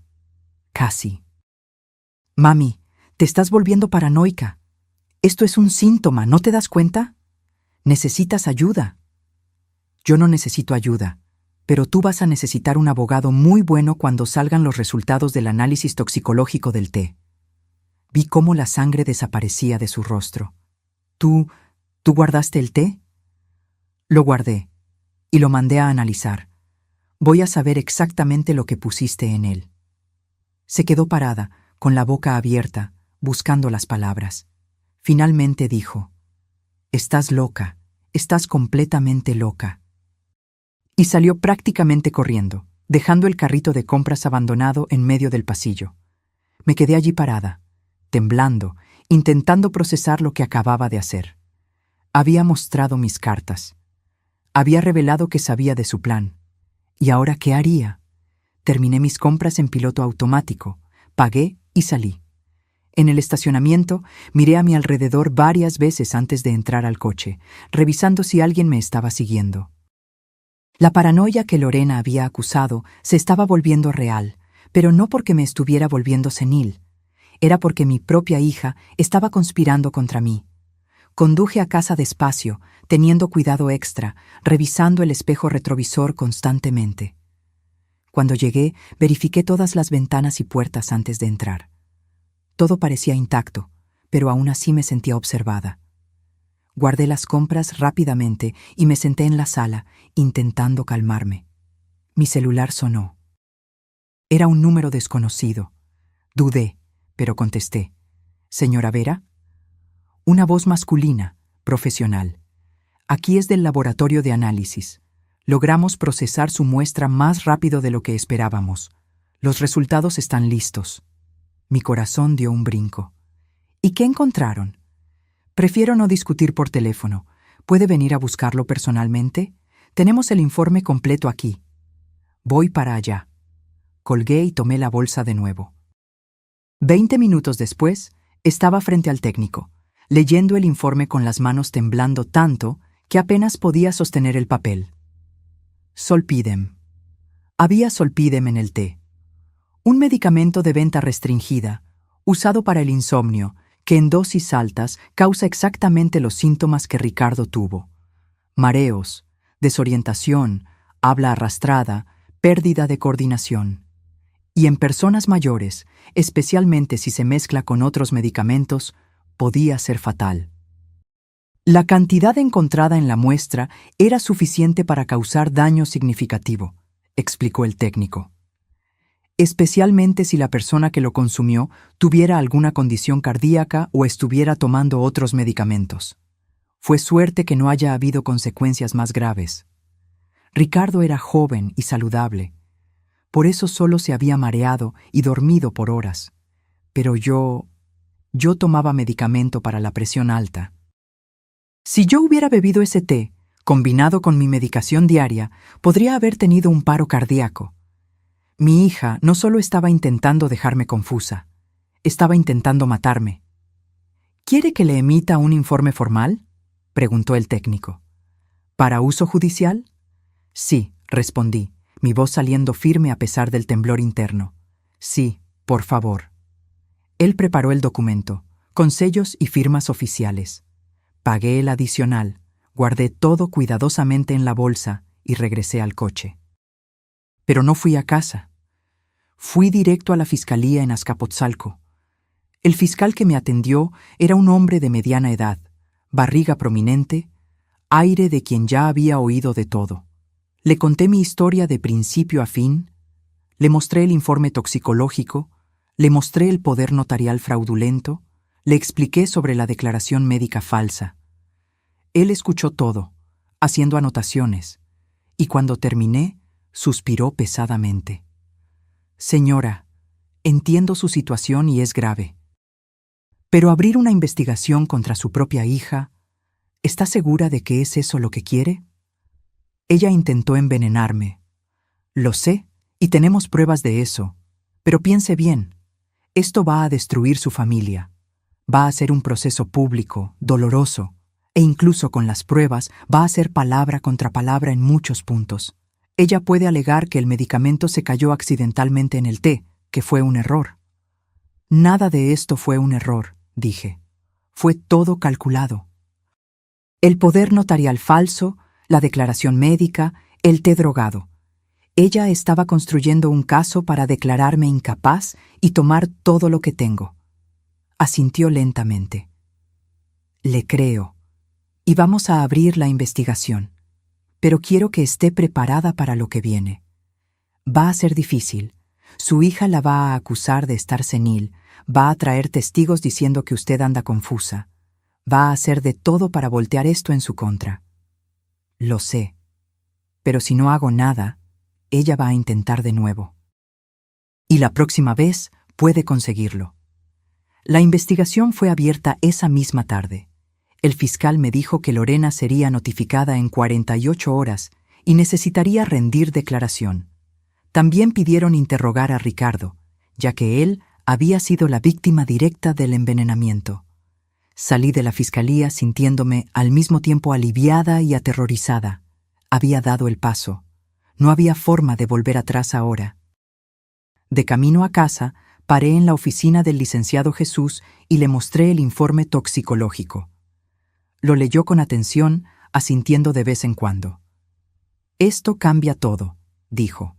Casi. «Mami, te estás volviendo paranoica. Esto es un síntoma, ¿no te das cuenta? Necesitas ayuda». «Yo no necesito ayuda, pero tú vas a necesitar un abogado muy bueno cuando salgan los resultados del análisis toxicológico del té». Vi cómo la sangre desaparecía de su rostro. ¿Tú guardaste el té?» Lo guardé y lo mandé a analizar. Voy a saber exactamente lo que pusiste en él. Se quedó parada, con la boca abierta, buscando las palabras. Finalmente dijo: «Estás loca, estás completamente loca». Y salió prácticamente corriendo, dejando el carrito de compras abandonado en medio del pasillo. Me quedé allí parada, temblando, intentando procesar lo que acababa de hacer. Había mostrado mis cartas. Había revelado que sabía de su plan. ¿Y ahora qué haría? Terminé mis compras en piloto automático, pagué y salí. En el estacionamiento miré a mi alrededor varias veces antes de entrar al coche, revisando si alguien me estaba siguiendo. La paranoia que Lorena había acusado se estaba volviendo real, pero no porque me estuviera volviendo senil. Era porque mi propia hija estaba conspirando contra mí. Conduje a casa despacio, teniendo cuidado extra, revisando el espejo retrovisor constantemente. Cuando llegué, verifiqué todas las ventanas y puertas antes de entrar. Todo parecía intacto, pero aún así me sentía observada. Guardé las compras rápidamente y me senté en la sala, intentando calmarme. Mi celular sonó. Era un número desconocido. Dudé, pero contesté. «¿Señora Vera?» Una voz masculina, profesional. «Aquí es del laboratorio de análisis. Logramos procesar su muestra más rápido de lo que esperábamos. Los resultados están listos». Mi corazón dio un brinco. «¿Y qué encontraron?» «Prefiero no discutir por teléfono. ¿Puede venir a buscarlo personalmente? Tenemos el informe completo aquí». «Voy para allá». Colgué y tomé la bolsa de nuevo. 20 minutos después, estaba frente al técnico, leyendo el informe con las manos temblando tanto que apenas podía sostener el papel. Zolpidem. Había Zolpidem en el té. Un medicamento de venta restringida, usado para el insomnio, que en dosis altas causa exactamente los síntomas que Ricardo tuvo: mareos, desorientación, habla arrastrada, pérdida de coordinación. Y en personas mayores, especialmente si se mezcla con otros medicamentos, podía ser fatal. La cantidad encontrada en la muestra era suficiente para causar daño significativo, explicó el técnico. Especialmente si la persona que lo consumió tuviera alguna condición cardíaca o estuviera tomando otros medicamentos. Fue suerte que no haya habido consecuencias más graves. Ricardo era joven y saludable. Por eso solo se había mareado y dormido por horas. Pero yo tomaba medicamento para la presión alta. Si yo hubiera bebido ese té, combinado con mi medicación diaria, podría haber tenido un paro cardíaco. Mi hija no solo estaba intentando dejarme confusa, estaba intentando matarme. ¿Quiere que le emita un informe formal?, preguntó el técnico. ¿Para uso judicial? Sí, respondí, mi voz saliendo firme a pesar del temblor interno. Sí, por favor. Él preparó el documento, con sellos y firmas oficiales. Pagué el adicional, guardé todo cuidadosamente en la bolsa y regresé al coche. Pero no fui a casa. Fui directo a la fiscalía en Azcapotzalco. El fiscal que me atendió era un hombre de mediana edad, barriga prominente, aire de quien ya había oído de todo. Le conté mi historia de principio a fin, le mostré el informe toxicológico, le mostré el poder notarial fraudulento, le expliqué sobre la declaración médica falsa. Él escuchó todo, haciendo anotaciones, y cuando terminé, suspiró pesadamente. «Señora, entiendo su situación y es grave. Pero abrir una investigación contra su propia hija, ¿está segura de que es eso lo que quiere? Ella intentó envenenarme. Lo sé, y tenemos pruebas de eso. Pero piense bien, esto va a destruir su familia. Va a ser un proceso público, doloroso, e incluso con las pruebas va a ser palabra contra palabra en muchos puntos. Ella puede alegar que el medicamento se cayó accidentalmente en el té, que fue un error». «Nada de esto fue un error», dije. «Fue todo calculado. El poder notarial falso, la declaración médica, el té drogado. Ella estaba construyendo un caso para declararme incapaz y tomar todo lo que tengo». Asintió lentamente. «Le creo. Y vamos a abrir la investigación. pero quiero que esté preparada para lo que viene. Va a ser difícil. Su hija la va a acusar de estar senil, va a traer testigos diciendo que usted anda confusa. Va a hacer de todo para voltear esto en su contra. Lo sé, pero si no hago nada, ella va a intentar de nuevo. Y la próxima vez puede conseguirlo. La investigación fue abierta esa misma tarde. El fiscal me dijo que Lorena sería notificada en 48 horas y necesitaría rendir declaración. También pidieron interrogar a Ricardo, ya que él había sido la víctima directa del envenenamiento. Salí de la fiscalía sintiéndome al mismo tiempo aliviada y aterrorizada. Había dado el paso. No había forma de volver atrás ahora. De camino a casa, paré en la oficina del licenciado Jesús y le mostré el informe toxicológico. Lo leyó con atención, asintiendo de vez en cuando. «Esto cambia todo», dijo.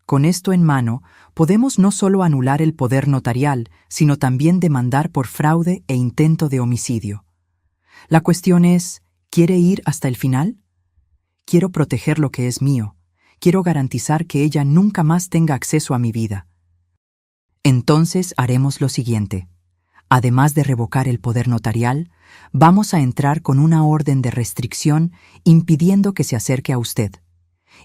«Con esto en mano, podemos no solo anular el poder notarial, sino también demandar por fraude e intento de homicidio. La cuestión es, ¿quiere ir hasta el final? Quiero proteger lo que es mío. Quiero garantizar que ella nunca más tenga acceso a mi vida. Entonces haremos lo siguiente. Además de revocar el poder notarial, vamos a entrar con una orden de restricción impidiendo que se acerque a usted.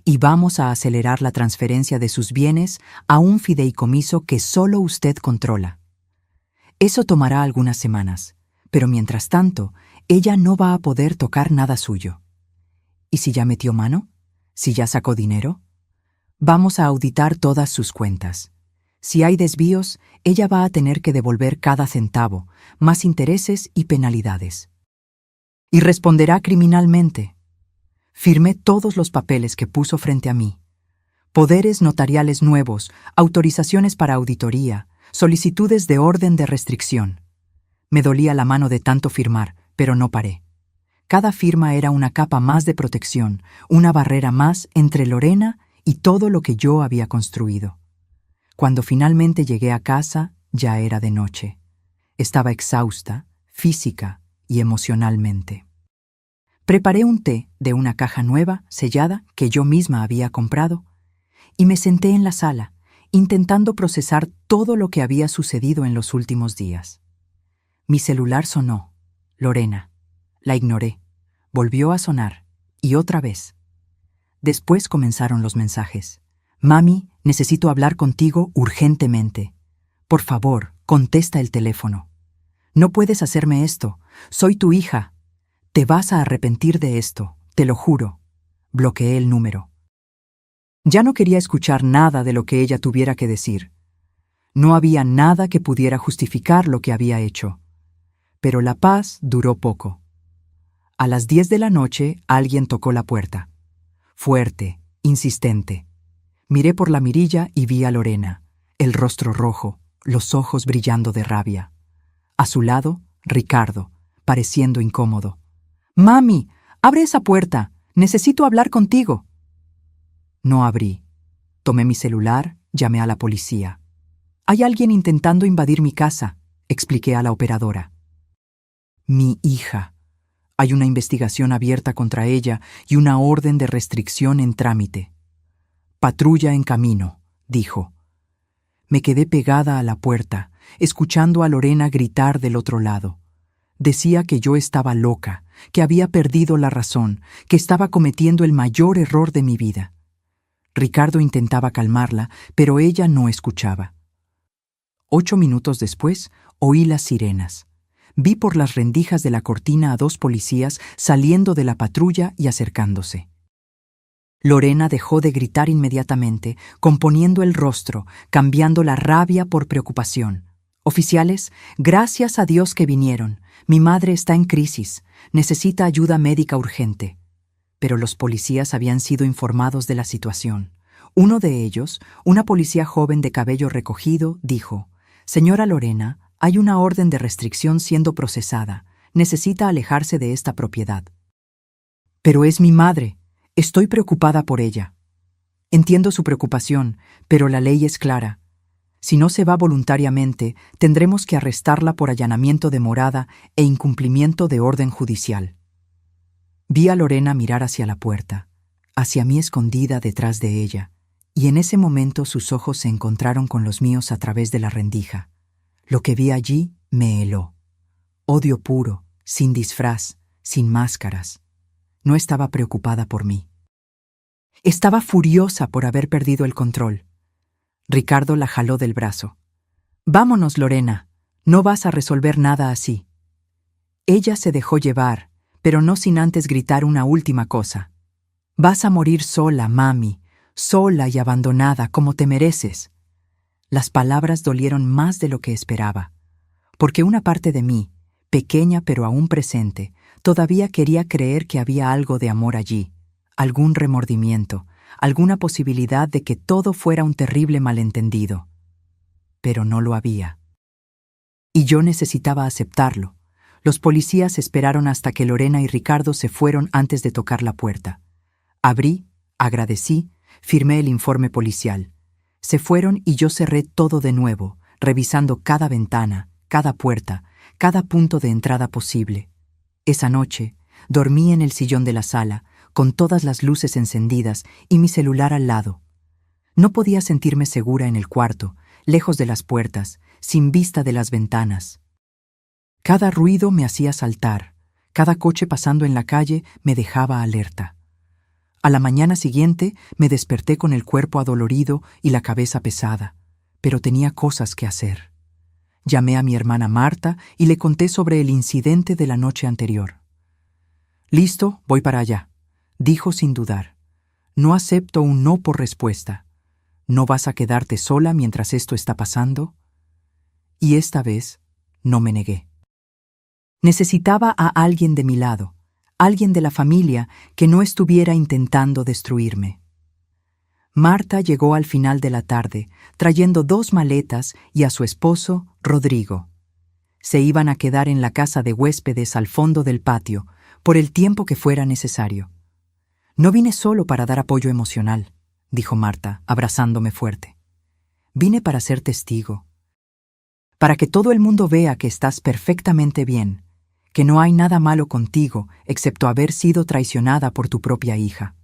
Y vamos a acelerar la transferencia de sus bienes a un fideicomiso que solo usted controla. Eso tomará algunas semanas, pero mientras tanto, ella no va a poder tocar nada suyo. ¿Y si ya metió mano? ¿Si ya sacó dinero? Vamos a auditar todas sus cuentas. Si hay desvíos, ella va a tener que devolver cada centavo, más intereses y penalidades. Y responderá criminalmente. Firmé todos los papeles que puso frente a mí. Poderes notariales nuevos, autorizaciones para auditoría, solicitudes de orden de restricción. Me dolía la mano de tanto firmar, pero no paré. Cada firma era una capa más de protección, una barrera más entre Lorena y todo lo que yo había construido. Cuando finalmente llegué a casa, ya era de noche. Estaba exhausta, física y emocionalmente. Preparé un té de una caja nueva, sellada, que yo misma había comprado, y me senté en la sala, intentando procesar todo lo que había sucedido en los últimos días. Mi celular sonó. Lorena. La ignoré. Volvió a sonar, y otra vez. Después comenzaron los mensajes. «Mami, necesito hablar contigo urgentemente. Por favor, contesta el teléfono. No puedes hacerme esto. Soy tu hija. Te vas a arrepentir de esto, te lo juro». Bloqueé el número. Ya no quería escuchar nada de lo que ella tuviera que decir. No había nada que pudiera justificar lo que había hecho. Pero la paz duró poco. A las 10 de la noche alguien tocó la puerta. Fuerte, insistente. Miré por la mirilla y vi a Lorena, el rostro rojo, los ojos brillando de rabia. A su lado, Ricardo, pareciendo incómodo. «Mami, abre esa puerta. Necesito hablar contigo». No abrí. Tomé mi celular, llamé a la policía. «Hay alguien intentando invadir mi casa», expliqué a la operadora. «Mi hija. Hay una investigación abierta contra ella y una orden de restricción en trámite». «Patrulla en camino», dijo. Me quedé pegada a la puerta, escuchando a Lorena gritar del otro lado. Decía que yo estaba loca, que había perdido la razón, que estaba cometiendo el mayor error de mi vida. Ricardo intentaba calmarla, pero ella no escuchaba. 8 minutos después, oí las sirenas. Vi por las rendijas de la cortina a 2 policías saliendo de la patrulla y acercándose. Lorena dejó de gritar inmediatamente, componiendo el rostro, cambiando la rabia por preocupación. «Oficiales, gracias a Dios que vinieron. Mi madre está en crisis. Necesita ayuda médica urgente». Pero los policías habían sido informados de la situación. Uno de ellos, una policía joven de cabello recogido, dijo: «Señora Lorena, hay una orden de restricción siendo procesada. Necesita alejarse de esta propiedad». «Pero es mi madre. Estoy preocupada por ella». «Entiendo su preocupación, pero la ley es clara. Si no se va voluntariamente, tendremos que arrestarla por allanamiento de morada e incumplimiento de orden judicial». Vi a Lorena mirar hacia la puerta. hacia mí escondida detrás de ella, y en ese momento sus ojos se encontraron con los míos a través de la rendija. Lo que vi allí me heló. Odio puro, sin disfraz, sin máscaras. No estaba preocupada por mí. Estaba furiosa por haber perdido el control. Ricardo la jaló del brazo. «Vámonos, Lorena. No vas a resolver nada así». Ella se dejó llevar, pero no sin antes gritar una última cosa. «Vas a morir sola, mami, sola y abandonada como te mereces». Las palabras dolieron más de lo que esperaba, porque una parte de mí, pequeña pero aún presente, todavía quería creer que había algo de amor allí, algún remordimiento, alguna posibilidad de que todo fuera un terrible malentendido. Pero no lo había. Y yo necesitaba aceptarlo. Los policías esperaron hasta que Lorena y Ricardo se fueron antes de tocar la puerta. Abrí, agradecí, firmé el informe policial. Se fueron y yo cerré todo de nuevo, revisando cada ventana, cada puerta, cada punto de entrada posible. Esa noche, dormí en el sillón de la sala, con todas las luces encendidas y mi celular al lado. No podía sentirme segura en el cuarto, lejos de las puertas, sin vista de las ventanas. Cada ruido me hacía saltar, cada coche pasando en la calle me dejaba alerta. A la mañana siguiente me desperté con el cuerpo adolorido y la cabeza pesada, pero tenía cosas que hacer. Llamé a mi hermana Marta y le conté sobre el incidente de la noche anterior. «Listo, voy para allá», dijo sin dudar. «No acepto un no por respuesta. ¿No vas a quedarte sola mientras esto está pasando?» Y esta vez no me negué. Necesitaba a alguien de mi lado, alguien de la familia que no estuviera intentando destruirme. Marta llegó al final de la tarde, trayendo 2 maletas y a su esposo, Rodrigo. Se iban a quedar en la casa de huéspedes al fondo del patio, por el tiempo que fuera necesario. «No vine solo para dar apoyo emocional», dijo Marta, abrazándome fuerte. «Vine para ser testigo. Para que todo el mundo vea que estás perfectamente bien, que no hay nada malo contigo excepto haber sido traicionada por tu propia hija».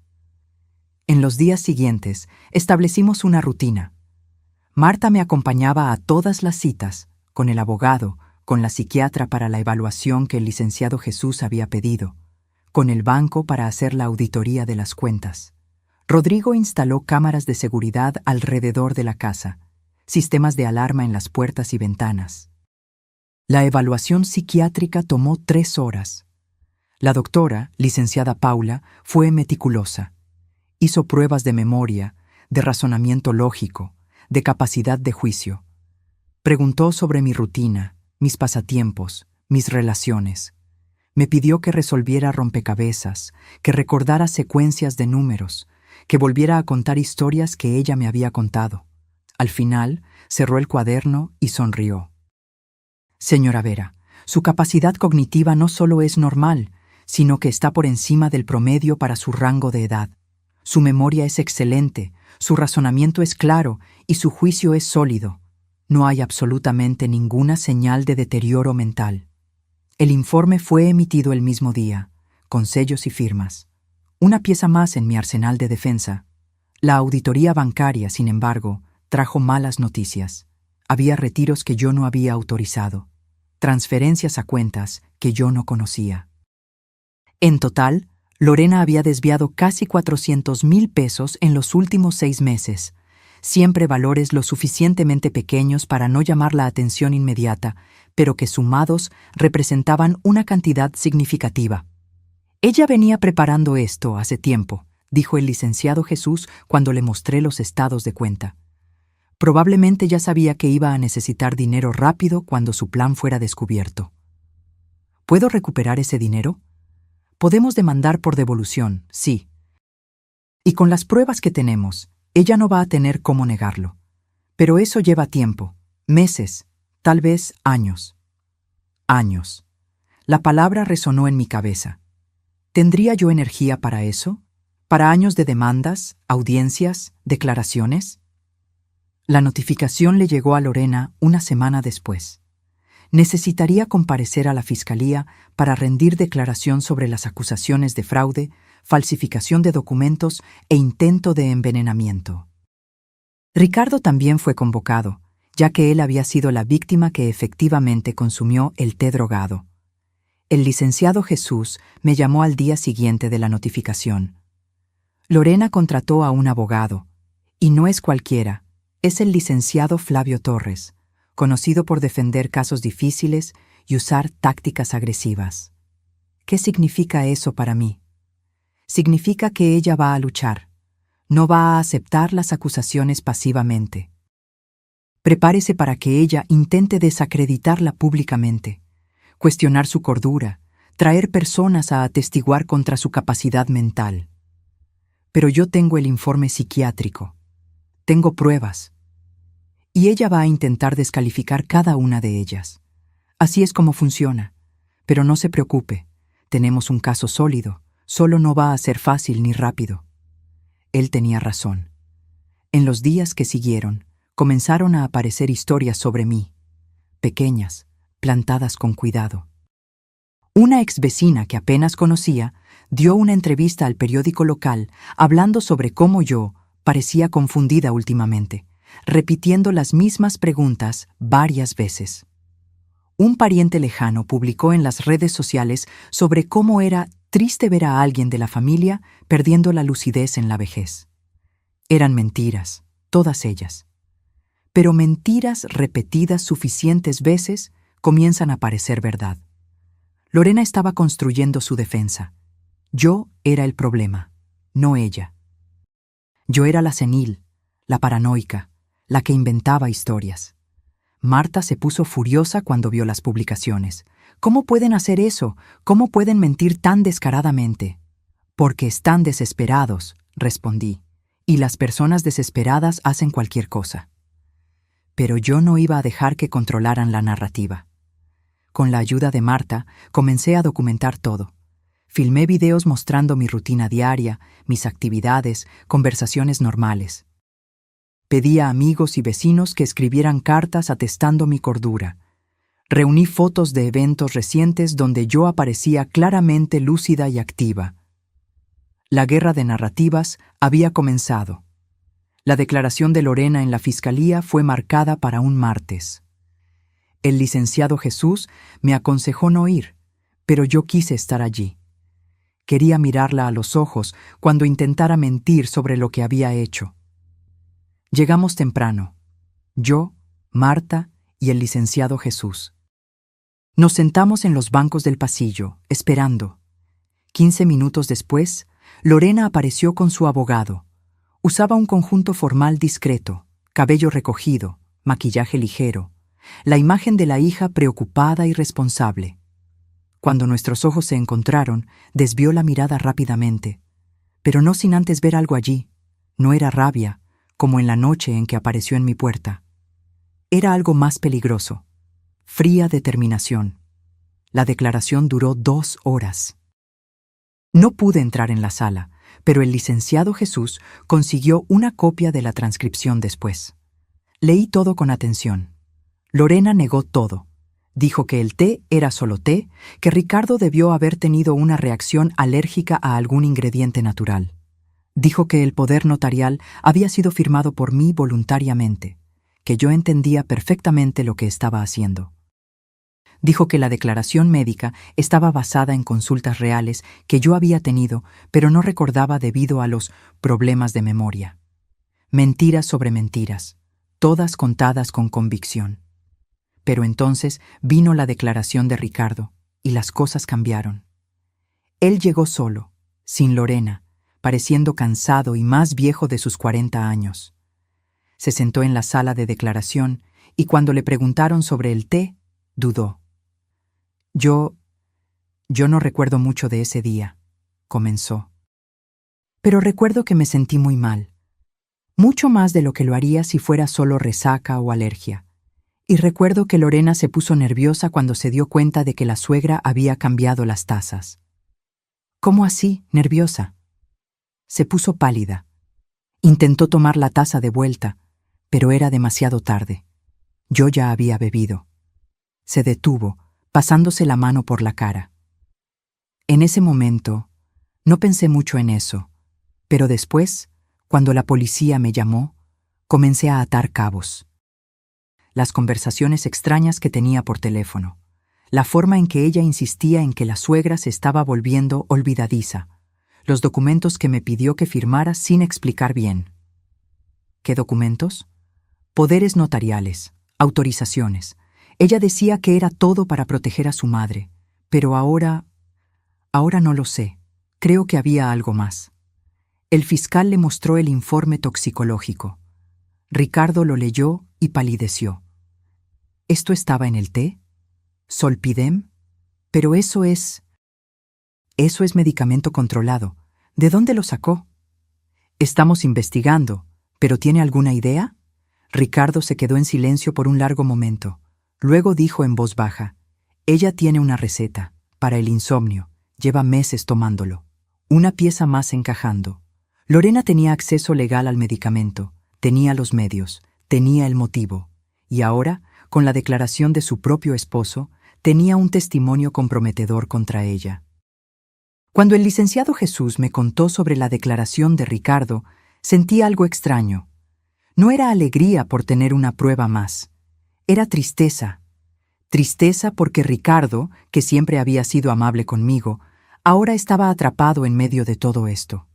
En los días siguientes, establecimos una rutina. Marta me acompañaba a todas las citas, con el abogado, con la psiquiatra para la evaluación que el licenciado Jesús había pedido, con el banco para hacer la auditoría de las cuentas. Rodrigo instaló cámaras de seguridad alrededor de la casa, sistemas de alarma en las puertas y ventanas. La evaluación psiquiátrica tomó 3 horas. La doctora, licenciada Paula, fue meticulosa. Hizo pruebas de memoria, de razonamiento lógico, de capacidad de juicio. Preguntó sobre mi rutina, mis pasatiempos, mis relaciones. Me pidió que resolviera rompecabezas, que recordara secuencias de números, que volviera a contar historias que ella me había contado. Al final, cerró el cuaderno y sonrió. «Señora Vera, su capacidad cognitiva no solo es normal, sino que está por encima del promedio para su rango de edad. Su memoria es excelente, su razonamiento es claro y su juicio es sólido. No hay absolutamente ninguna señal de deterioro mental». El informe fue emitido el mismo día, con sellos y firmas. Una pieza más en mi arsenal de defensa. La auditoría bancaria, sin embargo, trajo malas noticias. Había retiros que yo no había autorizado, transferencias a cuentas que yo no conocía. En total, Lorena había desviado casi 400,000 pesos en los últimos 6 meses, siempre valores lo suficientemente pequeños para no llamar la atención inmediata, pero que sumados representaban una cantidad significativa. «Ella venía preparando esto hace tiempo», dijo el licenciado Jesús cuando le mostré los estados de cuenta. Probablemente ya sabía que iba a necesitar dinero rápido cuando su plan fuera descubierto. «¿Puedo recuperar ese dinero? Podemos demandar por devolución, sí. Y con las pruebas que tenemos, ella no va a tener cómo negarlo. Pero eso lleva tiempo, meses, tal vez años». Años. La palabra resonó en mi cabeza. ¿Tendría yo energía para eso? ¿Para años de demandas, audiencias, declaraciones? La notificación le llegó a Lorena una semana después. Necesitaría comparecer a la fiscalía para rendir declaración sobre las acusaciones de fraude, falsificación de documentos e intento de envenenamiento. Ricardo también fue convocado, ya que él había sido la víctima que efectivamente consumió el té drogado. El licenciado Jesús me llamó al día siguiente de la notificación. Lorena contrató a un abogado, y no es cualquiera, es el licenciado Flavio Torres, conocido por defender casos difíciles y usar tácticas agresivas. ¿Qué significa eso para mí? Significa que ella va a luchar, no va a aceptar las acusaciones pasivamente. Prepárese para que ella intente desacreditarla públicamente, cuestionar su cordura, traer personas a atestiguar contra su capacidad mental. Pero yo tengo el informe psiquiátrico, tengo pruebas, y ella va a intentar descalificar cada una de ellas. Así es como funciona, pero no se preocupe, tenemos un caso sólido, solo no va a ser fácil ni rápido. Él tenía razón. En los días que siguieron, comenzaron a aparecer historias sobre mí, pequeñas, plantadas con cuidado. Una exvecina que apenas conocía dio una entrevista al periódico local hablando sobre cómo yo parecía confundida últimamente, repitiendo las mismas preguntas varias veces. Un pariente lejano publicó en las redes sociales sobre cómo era triste ver a alguien de la familia perdiendo la lucidez en la vejez. Eran mentiras, todas ellas. Pero mentiras repetidas suficientes veces comienzan a parecer verdad. Lorena estaba construyendo su defensa. Yo era el problema, no ella. Yo era la senil, la paranoica, la que inventaba historias. Marta se puso furiosa cuando vio las publicaciones. ¿Cómo pueden hacer eso? ¿Cómo pueden mentir tan descaradamente? Porque están desesperados, respondí, y las personas desesperadas hacen cualquier cosa. Pero yo no iba a dejar que controlaran la narrativa. Con la ayuda de Marta, comencé a documentar todo. Filmé videos mostrando mi rutina diaria, mis actividades, conversaciones normales. Pedí a amigos y vecinos que escribieran cartas atestando mi cordura. Reuní fotos de eventos recientes donde yo aparecía claramente lúcida y activa. La guerra de narrativas había comenzado. La declaración de Lorena en la fiscalía fue marcada para un martes. El licenciado Jesús me aconsejó no ir, pero yo quise estar allí. Quería mirarla a los ojos cuando intentara mentir sobre lo que había hecho. Llegamos temprano, yo, Marta y el licenciado Jesús. Nos sentamos en los bancos del pasillo, esperando. 15 minutos después, Lorena apareció con su abogado. Usaba un conjunto formal discreto, cabello recogido, maquillaje ligero, la imagen de la hija preocupada y responsable. Cuando nuestros ojos se encontraron, desvió la mirada rápidamente, pero no sin antes ver algo allí. No era rabia, como en la noche en que apareció en mi puerta. Era algo más peligroso, fría determinación. La declaración duró 2 horas. No pude entrar en la sala, pero el licenciado Jesús consiguió una copia de la transcripción después. Leí todo con atención. Lorena negó todo. Dijo que el té era solo té, que Ricardo debió haber tenido una reacción alérgica a algún ingrediente natural. Dijo que el poder notarial había sido firmado por mí voluntariamente, que yo entendía perfectamente lo que estaba haciendo. Dijo que la declaración médica estaba basada en consultas reales que yo había tenido, pero no recordaba debido a los problemas de memoria. Mentiras sobre mentiras, todas contadas con convicción. Pero entonces vino la declaración de Ricardo, y las cosas cambiaron. Él llegó solo, sin Lorena, pareciendo cansado y más viejo de sus 40 años. Se sentó en la sala de declaración y cuando le preguntaron sobre el té, dudó. Yo no recuerdo mucho de ese día, comenzó. Pero recuerdo que me sentí muy mal, mucho más de lo que lo haría si fuera solo resaca o alergia. Y recuerdo que Lorena se puso nerviosa cuando se dio cuenta de que la suegra había cambiado las tazas. ¿Cómo así, nerviosa? Se puso pálida. Intentó tomar la taza de vuelta, pero era demasiado tarde. Yo ya había bebido. Se detuvo, pasándose la mano por la cara. En ese momento, No pensé mucho en eso, pero después, cuando la policía me llamó, comencé a atar cabos. Las conversaciones extrañas que tenía por teléfono, la forma en que ella insistía en que la suegra se estaba volviendo olvidadiza, los documentos que me pidió que firmara sin explicar bien. ¿Qué documentos? Poderes notariales, autorizaciones. Ella decía que era todo para proteger a su madre, pero ahora no lo sé. Creo que había algo más. El fiscal le mostró el informe toxicológico. Ricardo lo leyó y palideció. ¿Esto estaba en el té? ¿Solpidem? Pero eso es medicamento controlado. ¿De dónde lo sacó? Estamos investigando, pero ¿tiene alguna idea? Ricardo se quedó en silencio por un largo momento. Luego dijo en voz baja: ella tiene una receta, para el insomnio. Lleva meses tomándolo. Una pieza más encajando. Lorena tenía acceso legal al medicamento, tenía los medios, tenía el motivo. Y ahora, con la declaración de su propio esposo, tenía un testimonio comprometedor contra ella. Cuando el licenciado Jesús me contó sobre la declaración de Ricardo, sentí algo extraño. No era alegría por tener una prueba más. Era tristeza. Tristeza porque Ricardo, que siempre había sido amable conmigo, ahora estaba atrapado en medio de todo esto.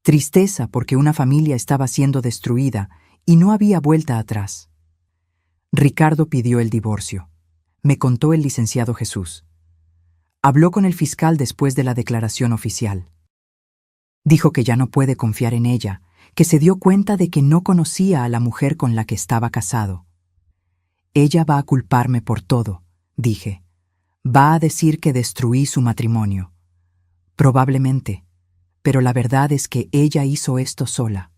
Tristeza porque una familia estaba siendo destruida y no había vuelta atrás. Ricardo pidió el divorcio. Me contó el licenciado Jesús. Habló con el fiscal después de la declaración oficial. Dijo que ya no puede confiar en ella, que se dio cuenta de que no conocía a la mujer con la que estaba casado. Ella va a culparme por todo, dije. Va a decir que destruí su matrimonio. Probablemente, pero la verdad es que ella hizo esto sola.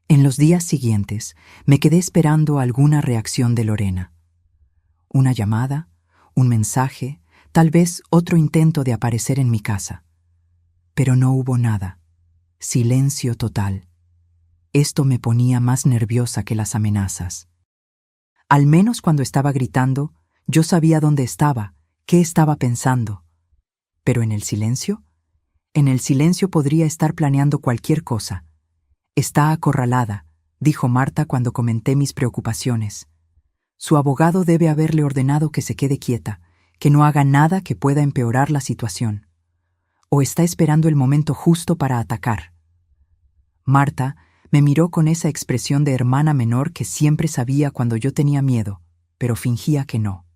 En los días siguientes me quedé esperando alguna reacción de Lorena. Una llamada, un mensaje, tal vez otro intento de aparecer en mi casa. Pero no hubo nada. Silencio total. Esto me ponía más nerviosa que las amenazas. Al menos cuando estaba gritando, yo sabía dónde estaba, qué estaba pensando. Pero en el silencio podría estar planeando cualquier cosa. Está acorralada, dijo Marta cuando comenté mis preocupaciones. Su abogado debe haberle ordenado que se quede quieta, que no haga nada que pueda empeorar la situación. O está esperando el momento justo para atacar. Marta me miró con esa expresión de hermana menor que siempre sabía cuando yo tenía miedo, pero fingía que no.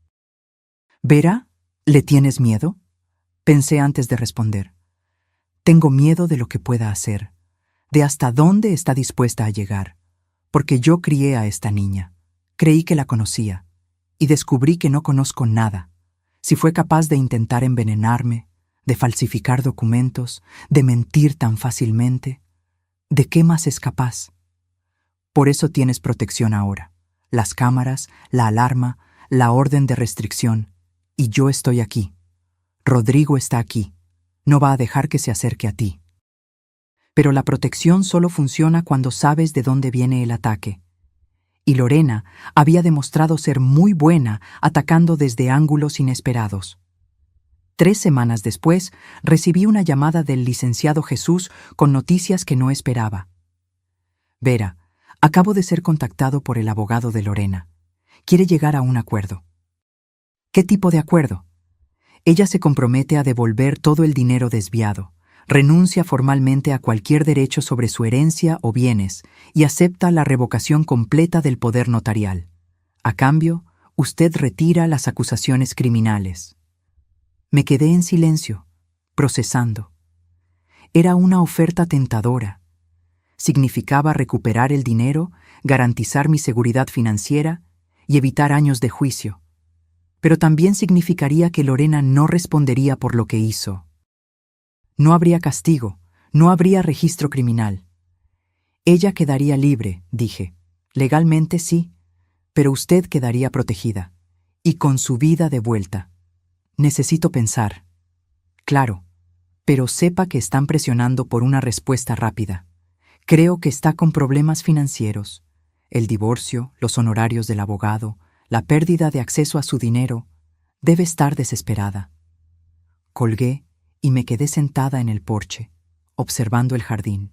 «¿Vera? ¿Le tienes miedo?», pensé antes de responder. Tengo miedo de lo que pueda hacer, de hasta dónde está dispuesta a llegar, porque yo crié a esta niña, creí que la conocía, y descubrí que no conozco nada. Si fue capaz de intentar envenenarme, de falsificar documentos, de mentir tan fácilmente, ¿de qué más es capaz? Por eso tienes protección ahora, las cámaras, la alarma, la orden de restricción, y yo estoy aquí. Rodrigo está aquí, no va a dejar que se acerque a ti. Pero la protección solo funciona cuando sabes de dónde viene el ataque. Y Lorena había demostrado ser muy buena atacando desde ángulos inesperados. 3 semanas después, recibí una llamada del licenciado Jesús con noticias que no esperaba. «Vera, acabo de ser contactado por el abogado de Lorena. Quiere llegar a un acuerdo». «¿Qué tipo de acuerdo?». «Ella se compromete a devolver todo el dinero desviado, renuncia formalmente a cualquier derecho sobre su herencia o bienes y acepta la revocación completa del poder notarial. A cambio, usted retira las acusaciones criminales». Me quedé en silencio, procesando. Era una oferta tentadora. Significaba recuperar el dinero, garantizar mi seguridad financiera y evitar años de juicio. Pero también significaría que Lorena no respondería por lo que hizo. No habría castigo, no habría registro criminal. Ella quedaría libre, dije. Legalmente sí, pero usted quedaría protegida, y con su vida de vuelta. Necesito pensar. Claro, pero sepa que están presionando por una respuesta rápida. Creo que está con problemas financieros. El divorcio, los honorarios del abogado, la pérdida de acceso a su dinero. Debe estar desesperada. Colgué y me quedé sentada en el porche, observando el jardín.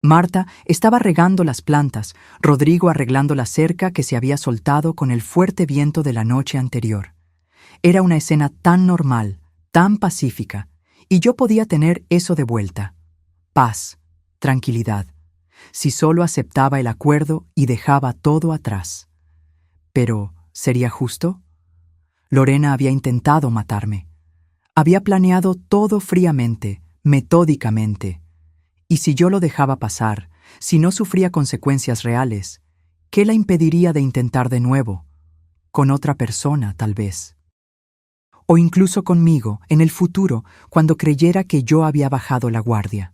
Marta estaba regando las plantas, Rodrigo arreglando la cerca que se había soltado con el fuerte viento de la noche anterior. Era una escena tan normal, tan pacífica, y yo podía tener eso de vuelta. Paz, tranquilidad, si solo aceptaba el acuerdo y dejaba todo atrás. Pero, ¿sería justo? Lorena había intentado matarme. Había planeado todo fríamente, metódicamente. Y si yo lo dejaba pasar, si no sufría consecuencias reales, ¿qué la impediría de intentar de nuevo? Con otra persona, tal vez. O incluso conmigo, en el futuro, cuando creyera que yo había bajado la guardia.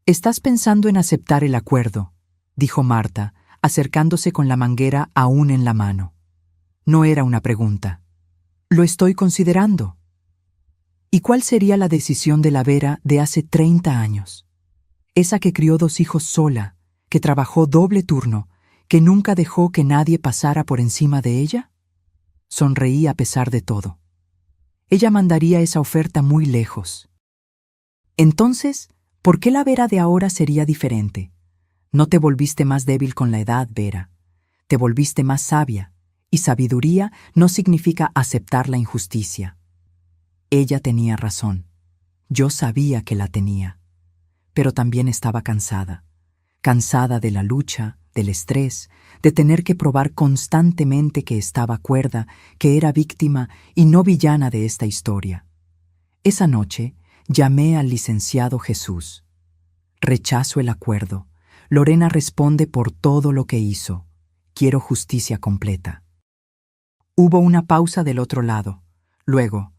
«Estás pensando en aceptar el acuerdo», dijo Marta, acercándose con la manguera aún en la mano. No era una pregunta. «Lo estoy considerando». ¿Y cuál sería la decisión de la Vera de hace 30 años? Esa que crió 2 hijos sola, que trabajó doble turno, que nunca dejó que nadie pasara por encima de ella. Sonreí a pesar de todo. Ella mandaría esa oferta muy lejos. Entonces, ¿por qué la Vera de ahora sería diferente? No te volviste más débil con la edad, Vera. Te volviste más sabia, y sabiduría no significa aceptar la injusticia. Ella tenía razón. Yo sabía que la tenía. Pero también estaba cansada. Cansada de la lucha, del estrés, de tener que probar constantemente que estaba cuerda, que era víctima y no villana de esta historia. Esa noche llamé al licenciado Jesús. Rechazo el acuerdo. Lorena responde por todo lo que hizo. Quiero justicia completa. Hubo una pausa del otro lado. Luego,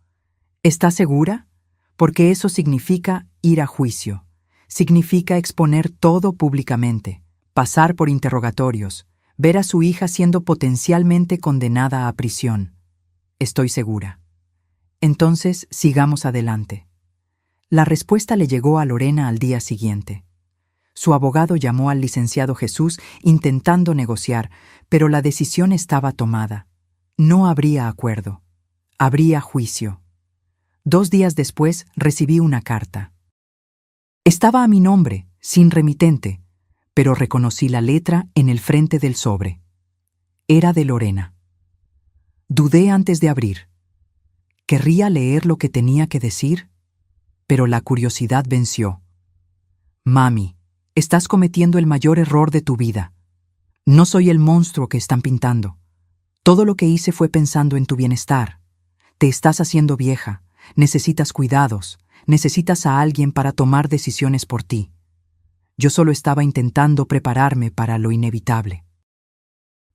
¿estás segura? Porque eso significa ir a juicio. Significa exponer todo públicamente, pasar por interrogatorios, ver a su hija siendo potencialmente condenada a prisión. Estoy segura. Entonces, sigamos adelante. La respuesta le llegó a Lorena al día siguiente. Su abogado llamó al licenciado Jesús intentando negociar, pero la decisión estaba tomada. No habría acuerdo. Habría juicio. 2 días después recibí una carta. Estaba a mi nombre, sin remitente, pero reconocí la letra en el frente del sobre. Era de Lorena. Dudé antes de abrir. ¿Querría leer lo que tenía que decir? Pero la curiosidad venció. Mami, estás cometiendo el mayor error de tu vida. No soy el monstruo que están pintando. Todo lo que hice fue pensando en tu bienestar. Te estás haciendo vieja, necesitas cuidados, necesitas a alguien para tomar decisiones por ti. Yo solo estaba intentando prepararme para lo inevitable.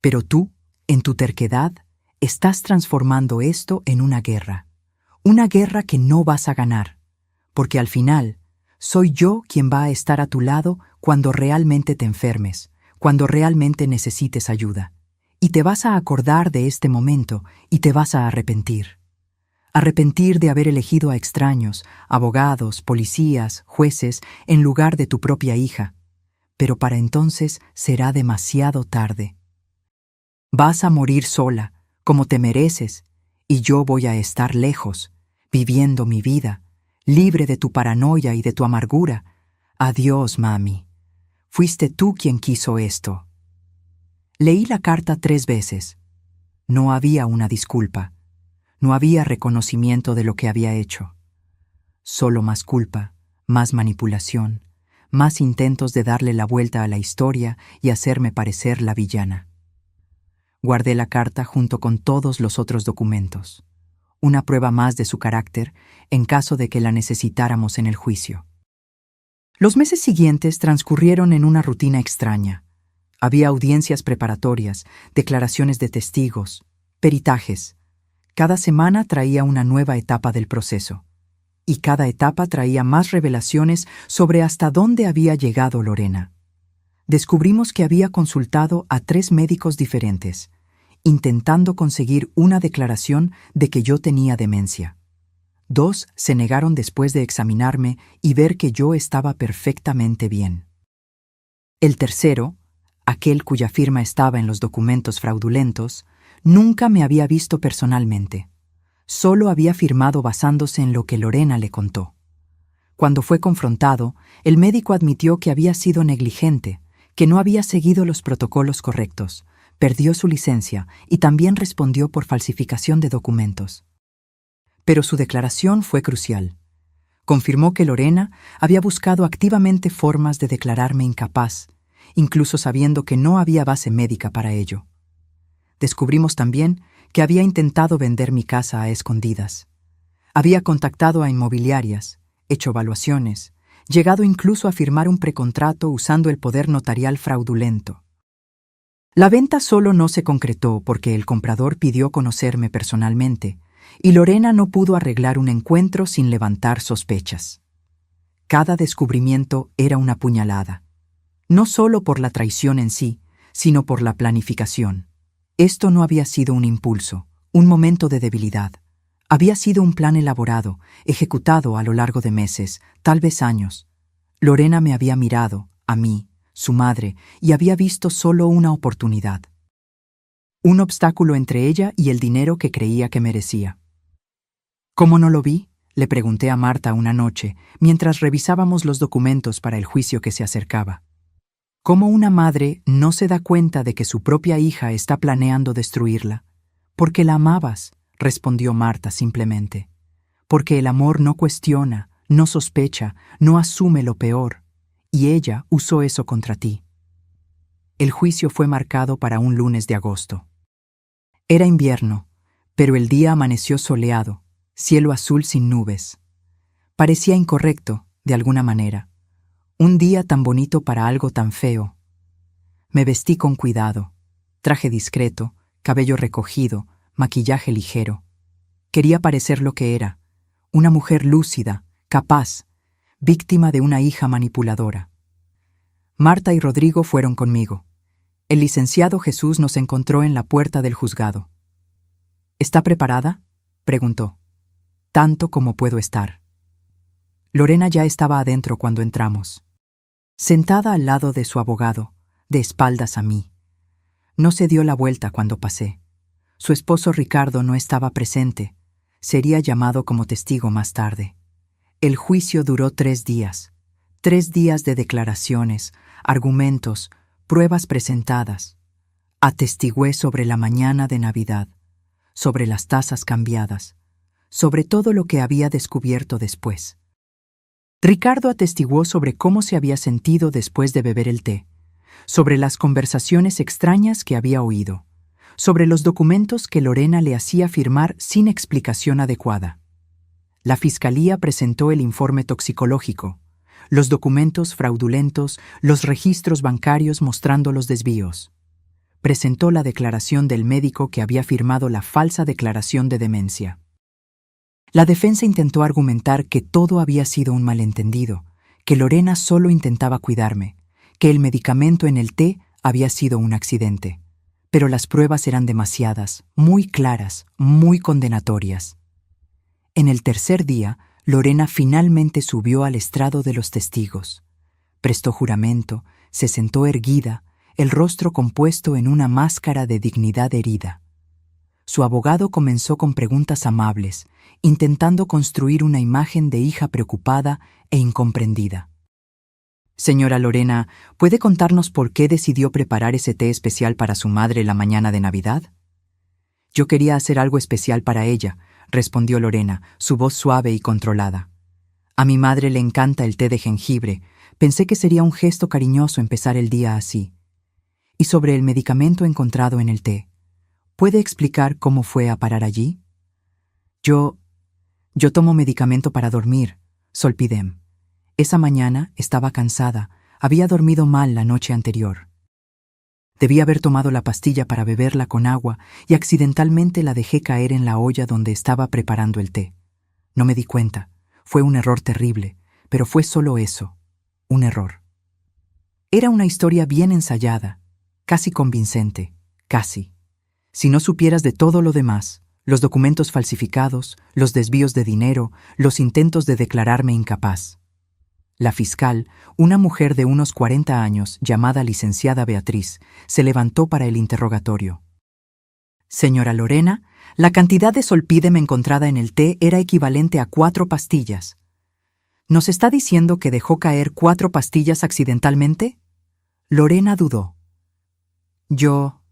Pero tú, en tu terquedad, estás transformando esto en una guerra que no vas a ganar, porque al final soy yo quien va a estar a tu lado cuando realmente te enfermes, cuando realmente necesites ayuda, y te vas a acordar de este momento y te vas a arrepentir. Arrepentir de haber elegido a extraños, abogados, policías, jueces, en lugar de tu propia hija. Pero para entonces será demasiado tarde. Vas a morir sola, como te mereces, y yo voy a estar lejos, viviendo mi vida, libre de tu paranoia y de tu amargura. Adiós, mami. Fuiste tú quien quiso esto. Leí la carta 3 veces. No había una disculpa. No había reconocimiento de lo que había hecho. Solo más culpa, más manipulación, más intentos de darle la vuelta a la historia y hacerme parecer la villana. Guardé la carta junto con todos los otros documentos. Una prueba más de su carácter en caso de que la necesitáramos en el juicio. Los meses siguientes transcurrieron en una rutina extraña. Había audiencias preparatorias, declaraciones de testigos, peritajes. Cada semana traía una nueva etapa del proceso, y cada etapa traía más revelaciones sobre hasta dónde había llegado Lorena. Descubrimos que había consultado a 3 médicos diferentes, intentando conseguir una declaración de que yo tenía demencia. 2 se negaron después de examinarme y ver que yo estaba perfectamente bien. El tercero, aquel cuya firma estaba en los documentos fraudulentos, nunca me había visto personalmente. Solo había firmado basándose en lo que Lorena le contó. Cuando fue confrontado, el médico admitió que había sido negligente, que no había seguido los protocolos correctos, perdió su licencia y también respondió por falsificación de documentos. Pero su declaración fue crucial. Confirmó que Lorena había buscado activamente formas de declararme incapaz, incluso sabiendo que no había base médica para ello. Descubrimos también que había intentado vender mi casa a escondidas. Había contactado a inmobiliarias, hecho evaluaciones, llegado incluso a firmar un precontrato usando el poder notarial fraudulento. La venta solo no se concretó porque el comprador pidió conocerme personalmente, y Lorena no pudo arreglar un encuentro sin levantar sospechas. Cada descubrimiento era una puñalada, no solo por la traición en sí, sino por la planificación. Esto no había sido un impulso, un momento de debilidad. Había sido un plan elaborado, ejecutado a lo largo de meses, tal vez años. Lorena me había mirado, a mí, su madre, y había visto solo una oportunidad. Un obstáculo entre ella y el dinero que creía que merecía. ¿Cómo no lo vi?, le pregunté a Marta una noche, mientras revisábamos los documentos para el juicio que se acercaba. ¿Cómo una madre no se da cuenta de que su propia hija está planeando destruirla? Porque la amabas, respondió Marta simplemente. Porque el amor no cuestiona, no sospecha, no asume lo peor, y ella usó eso contra ti. El juicio fue marcado para un lunes de agosto. Era invierno, pero el día amaneció soleado, cielo azul sin nubes. Parecía incorrecto, de alguna manera. Un día tan bonito para algo tan feo. Me vestí con cuidado, traje discreto, cabello recogido, maquillaje ligero. Quería parecer lo que era, una mujer lúcida, capaz, víctima de una hija manipuladora. Marta y Rodrigo fueron conmigo. El licenciado Jesús nos encontró en la puerta del juzgado. ¿Está preparada?, preguntó. Tanto como puedo estar. Lorena ya estaba adentro cuando entramos. Sentada al lado de su abogado, de espaldas a mí. No se dio la vuelta cuando pasé. Su esposo Ricardo no estaba presente. Sería llamado como testigo más tarde. El juicio duró 3 días. 3 días de declaraciones, argumentos, pruebas presentadas. Atestigué sobre la mañana de Navidad, sobre las tazas cambiadas, sobre todo lo que había descubierto después. Ricardo atestiguó sobre cómo se había sentido después de beber el té, sobre las conversaciones extrañas que había oído, sobre los documentos que Lorena le hacía firmar sin explicación adecuada. La Fiscalía presentó el informe toxicológico, los documentos fraudulentos, los registros bancarios mostrando los desvíos. Presentó la declaración del médico que había firmado la falsa declaración de demencia. La defensa intentó argumentar que todo había sido un malentendido, que Lorena solo intentaba cuidarme, que el medicamento en el té había sido un accidente. Pero las pruebas eran demasiadas, muy claras, muy condenatorias. En el tercer día, Lorena finalmente subió al estrado de los testigos. Prestó juramento, se sentó erguida, el rostro compuesto en una máscara de dignidad herida. Su abogado comenzó con preguntas amables, intentando construir una imagen de hija preocupada e incomprendida. Señora Lorena, ¿puede contarnos por qué decidió preparar ese té especial para su madre la mañana de Navidad? Yo quería hacer algo especial para ella, respondió Lorena, su voz suave y controlada. A mi madre le encanta el té de jengibre. Pensé que sería un gesto cariñoso empezar el día así. Y sobre el medicamento encontrado en el té, ¿puede explicar cómo fue a parar allí? Yo tomo medicamento para dormir, Solpidem. Esa mañana estaba cansada, había dormido mal la noche anterior. Debí haber tomado la pastilla para beberla con agua y accidentalmente la dejé caer en la olla donde estaba preparando el té. No me di cuenta. Fue un error terrible, pero fue solo eso, un error. Era una historia bien ensayada, casi convincente, casi. Si no supieras de todo lo demás, los documentos falsificados, los desvíos de dinero, los intentos de declararme incapaz. La fiscal, una mujer de unos 40 años, llamada licenciada Beatriz, se levantó para el interrogatorio. Señora Lorena, la cantidad de solpidem encontrada en el té era equivalente a 4 pastillas. ¿Nos está diciendo que dejó caer 4 pastillas accidentalmente? Lorena dudó. Yo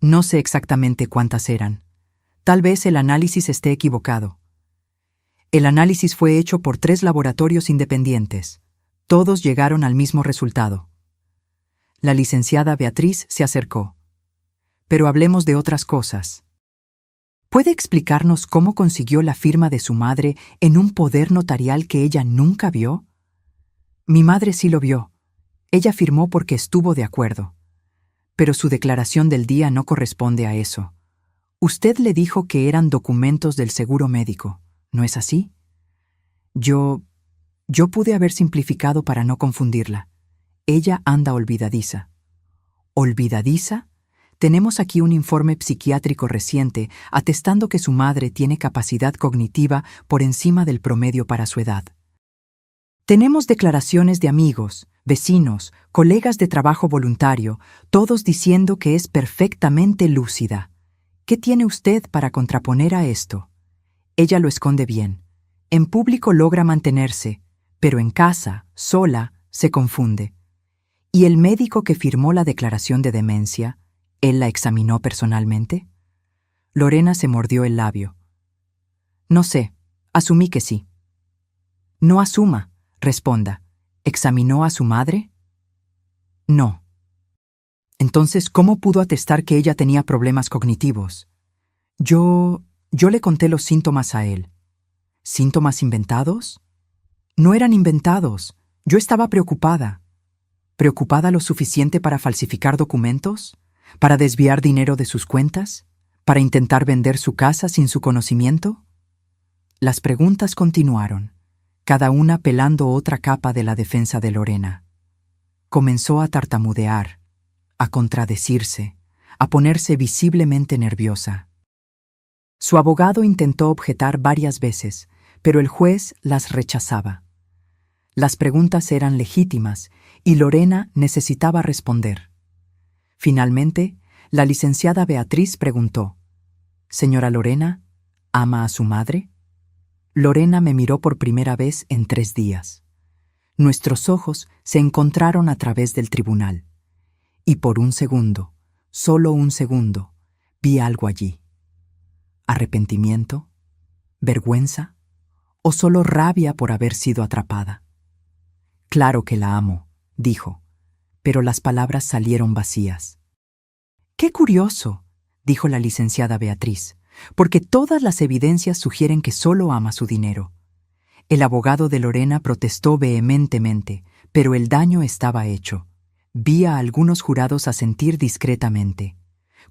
no sé exactamente cuántas eran. Tal vez el análisis esté equivocado. El análisis fue hecho por 3 laboratorios independientes. Todos llegaron al mismo resultado. La licenciada Beatriz se acercó. Pero hablemos de otras cosas. ¿Puede explicarnos cómo consiguió la firma de su madre en un poder notarial que ella nunca vio? Mi madre sí lo vio. Ella firmó porque estuvo de acuerdo. Pero su declaración del día no corresponde a eso. Usted le dijo que eran documentos del seguro médico, ¿no es así? Yo pude haber simplificado para no confundirla. Ella anda olvidadiza. ¿Olvidadiza? Tenemos aquí un informe psiquiátrico reciente atestando que su madre tiene capacidad cognitiva por encima del promedio para su edad. Tenemos declaraciones de amigos, vecinos, colegas de trabajo voluntario, todos diciendo que es perfectamente lúcida. ¿Qué tiene usted para contraponer a esto? Ella lo esconde bien. En público logra mantenerse, pero en casa, sola, se confunde. ¿Y el médico que firmó la declaración de demencia, él la examinó personalmente? Lorena se mordió el labio. No sé, asumí que sí. No asuma, responda. ¿Examinó a su madre? No. Entonces, ¿cómo pudo atestar que ella tenía problemas cognitivos? Yo le conté los síntomas a él. ¿Síntomas inventados? No eran inventados. Yo estaba preocupada. ¿Preocupada lo suficiente para falsificar documentos? ¿Para desviar dinero de sus cuentas? ¿Para intentar vender su casa sin su conocimiento? Las preguntas continuaron, cada una pelando otra capa de la defensa de Lorena. Comenzó a tartamudear, a contradecirse, a ponerse visiblemente nerviosa. Su abogado intentó objetar varias veces, pero el juez las rechazaba. Las preguntas eran legítimas y Lorena necesitaba responder. Finalmente, la licenciada Beatriz preguntó: «Señora Lorena, ¿ama a su madre?» Lorena me miró por primera vez en 3 días. Nuestros ojos se encontraron a través del tribunal. Y por un segundo, solo un segundo, vi algo allí. ¿Arrepentimiento? ¿Vergüenza? ¿O solo rabia por haber sido atrapada? «Claro que la amo», dijo, pero las palabras salieron vacías. «Qué curioso», dijo la licenciada Beatriz, «porque todas las evidencias sugieren que solo ama su dinero». El abogado de Lorena protestó vehementemente, pero el daño estaba hecho. Vi a algunos jurados asentir discretamente.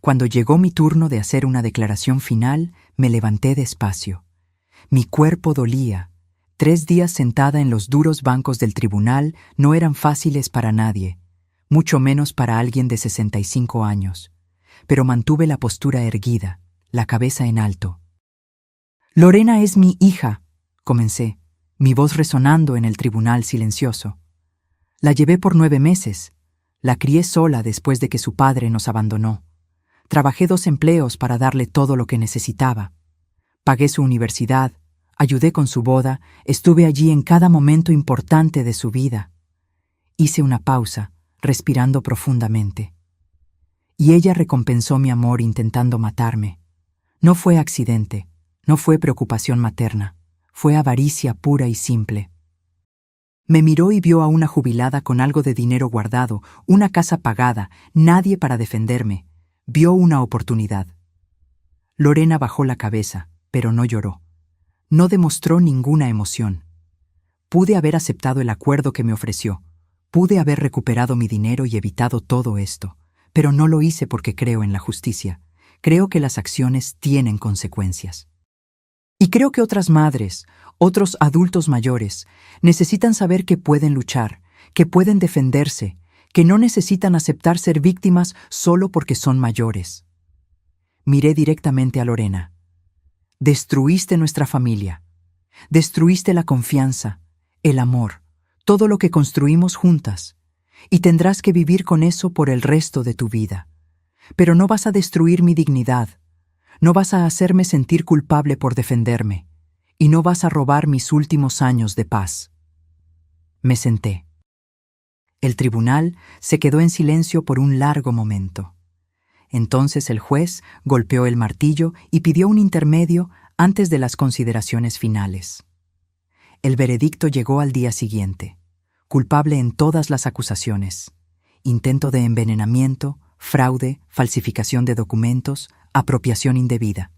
Cuando llegó mi turno de hacer una declaración final, me levanté despacio. Mi cuerpo dolía. 3 días sentada en los duros bancos del tribunal no eran fáciles para nadie, mucho menos para alguien de 65 años. Pero mantuve la postura erguida, la cabeza en alto. «Lorena es mi hija», comencé, mi voz resonando en el tribunal silencioso. «La llevé por 9 meses. La crié sola después de que su padre nos abandonó. Trabajé 2 empleos para darle todo lo que necesitaba. Pagué su universidad, ayudé con su boda, estuve allí en cada momento importante de su vida». Hice una pausa, respirando profundamente. «Y ella recompensó mi amor intentando matarme. No fue accidente, no fue preocupación materna, fue avaricia pura y simple». Me miró y vio a una jubilada con algo de dinero guardado, una casa pagada, nadie para defenderme. Vio una oportunidad. Lorena bajó la cabeza, pero no lloró. No demostró ninguna emoción. Pude haber aceptado el acuerdo que me ofreció. Pude haber recuperado mi dinero y evitado todo esto, pero no lo hice porque creo en la justicia. Creo que las acciones tienen consecuencias. Y creo que otras madres, otros adultos mayores, necesitan saber que pueden luchar, que pueden defenderse, que no necesitan aceptar ser víctimas solo porque son mayores. Miré directamente a Lorena. «Destruiste nuestra familia. Destruiste la confianza, el amor, todo lo que construimos juntas, y tendrás que vivir con eso por el resto de tu vida. Pero no vas a destruir mi dignidad, No vas a hacerme sentir culpable por defenderme, y no vas a robar mis últimos años de paz. Me senté. El tribunal se quedó en silencio por un largo momento. Entonces el juez golpeó el martillo y pidió un intermedio antes de las consideraciones finales. El veredicto llegó al día siguiente. Culpable en todas las acusaciones: intento de envenenamiento, fraude, falsificación de documentos, apropiación indebida.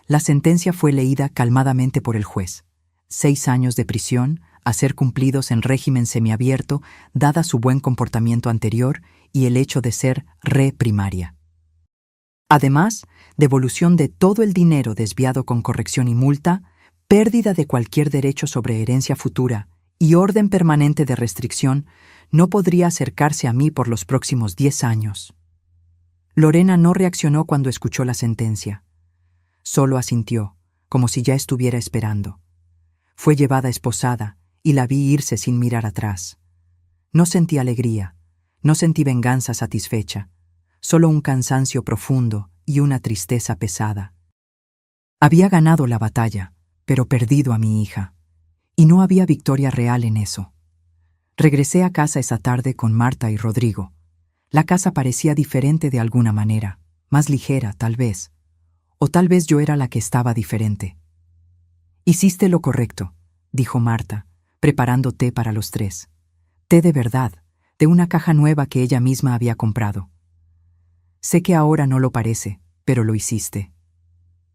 La sentencia fue leída calmadamente por el juez. 6 años de prisión, a ser cumplidos en régimen semiabierto, dada su buen comportamiento anterior y el hecho de ser re-primaria. Además, devolución de todo el dinero desviado con corrección y multa, pérdida de cualquier derecho sobre herencia futura y orden permanente de restricción. No podría acercarse a mí por los próximos 10 años. Lorena no reaccionó cuando escuchó la sentencia. Solo asintió, como si ya estuviera esperando. Fue llevada esposada y la vi irse sin mirar atrás. No sentí alegría, no sentí venganza satisfecha, solo un cansancio profundo y una tristeza pesada. Había ganado la batalla, pero perdido a mi hija, y no había victoria real en eso. Regresé a casa esa tarde con Marta y Rodrigo. La casa parecía diferente de alguna manera, más ligera, tal vez. O tal vez yo era la que estaba diferente. «Hiciste lo correcto», dijo Marta, preparando té para los 3. Té de verdad, de una caja nueva que ella misma había comprado. «Sé que ahora no lo parece, pero lo hiciste».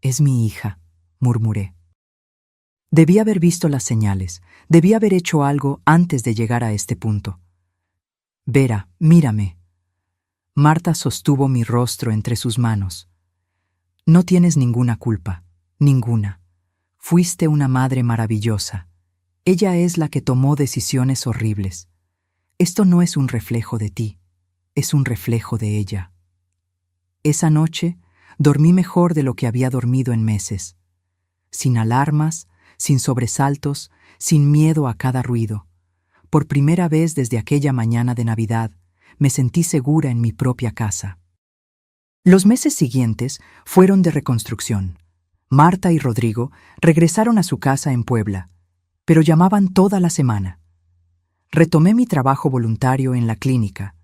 «Es mi hija», murmuré. Debí haber visto las señales, debí haber hecho algo antes de llegar a este punto. «Vera, mírame». Marta sostuvo mi rostro entre sus manos. «No tienes ninguna culpa, ninguna. Fuiste una madre maravillosa. Ella es la que tomó decisiones horribles. Esto no es un reflejo de ti, es un reflejo de ella». Esa noche dormí mejor de lo que había dormido en meses. Sin alarmas, sin sobresaltos, sin miedo a cada ruido. Por primera vez desde aquella mañana de Navidad, me sentí segura en mi propia casa. Los meses siguientes fueron de reconstrucción. Marta y Rodrigo regresaron a su casa en Puebla, pero llamaban toda la semana. Retomé mi trabajo voluntario en la clínica,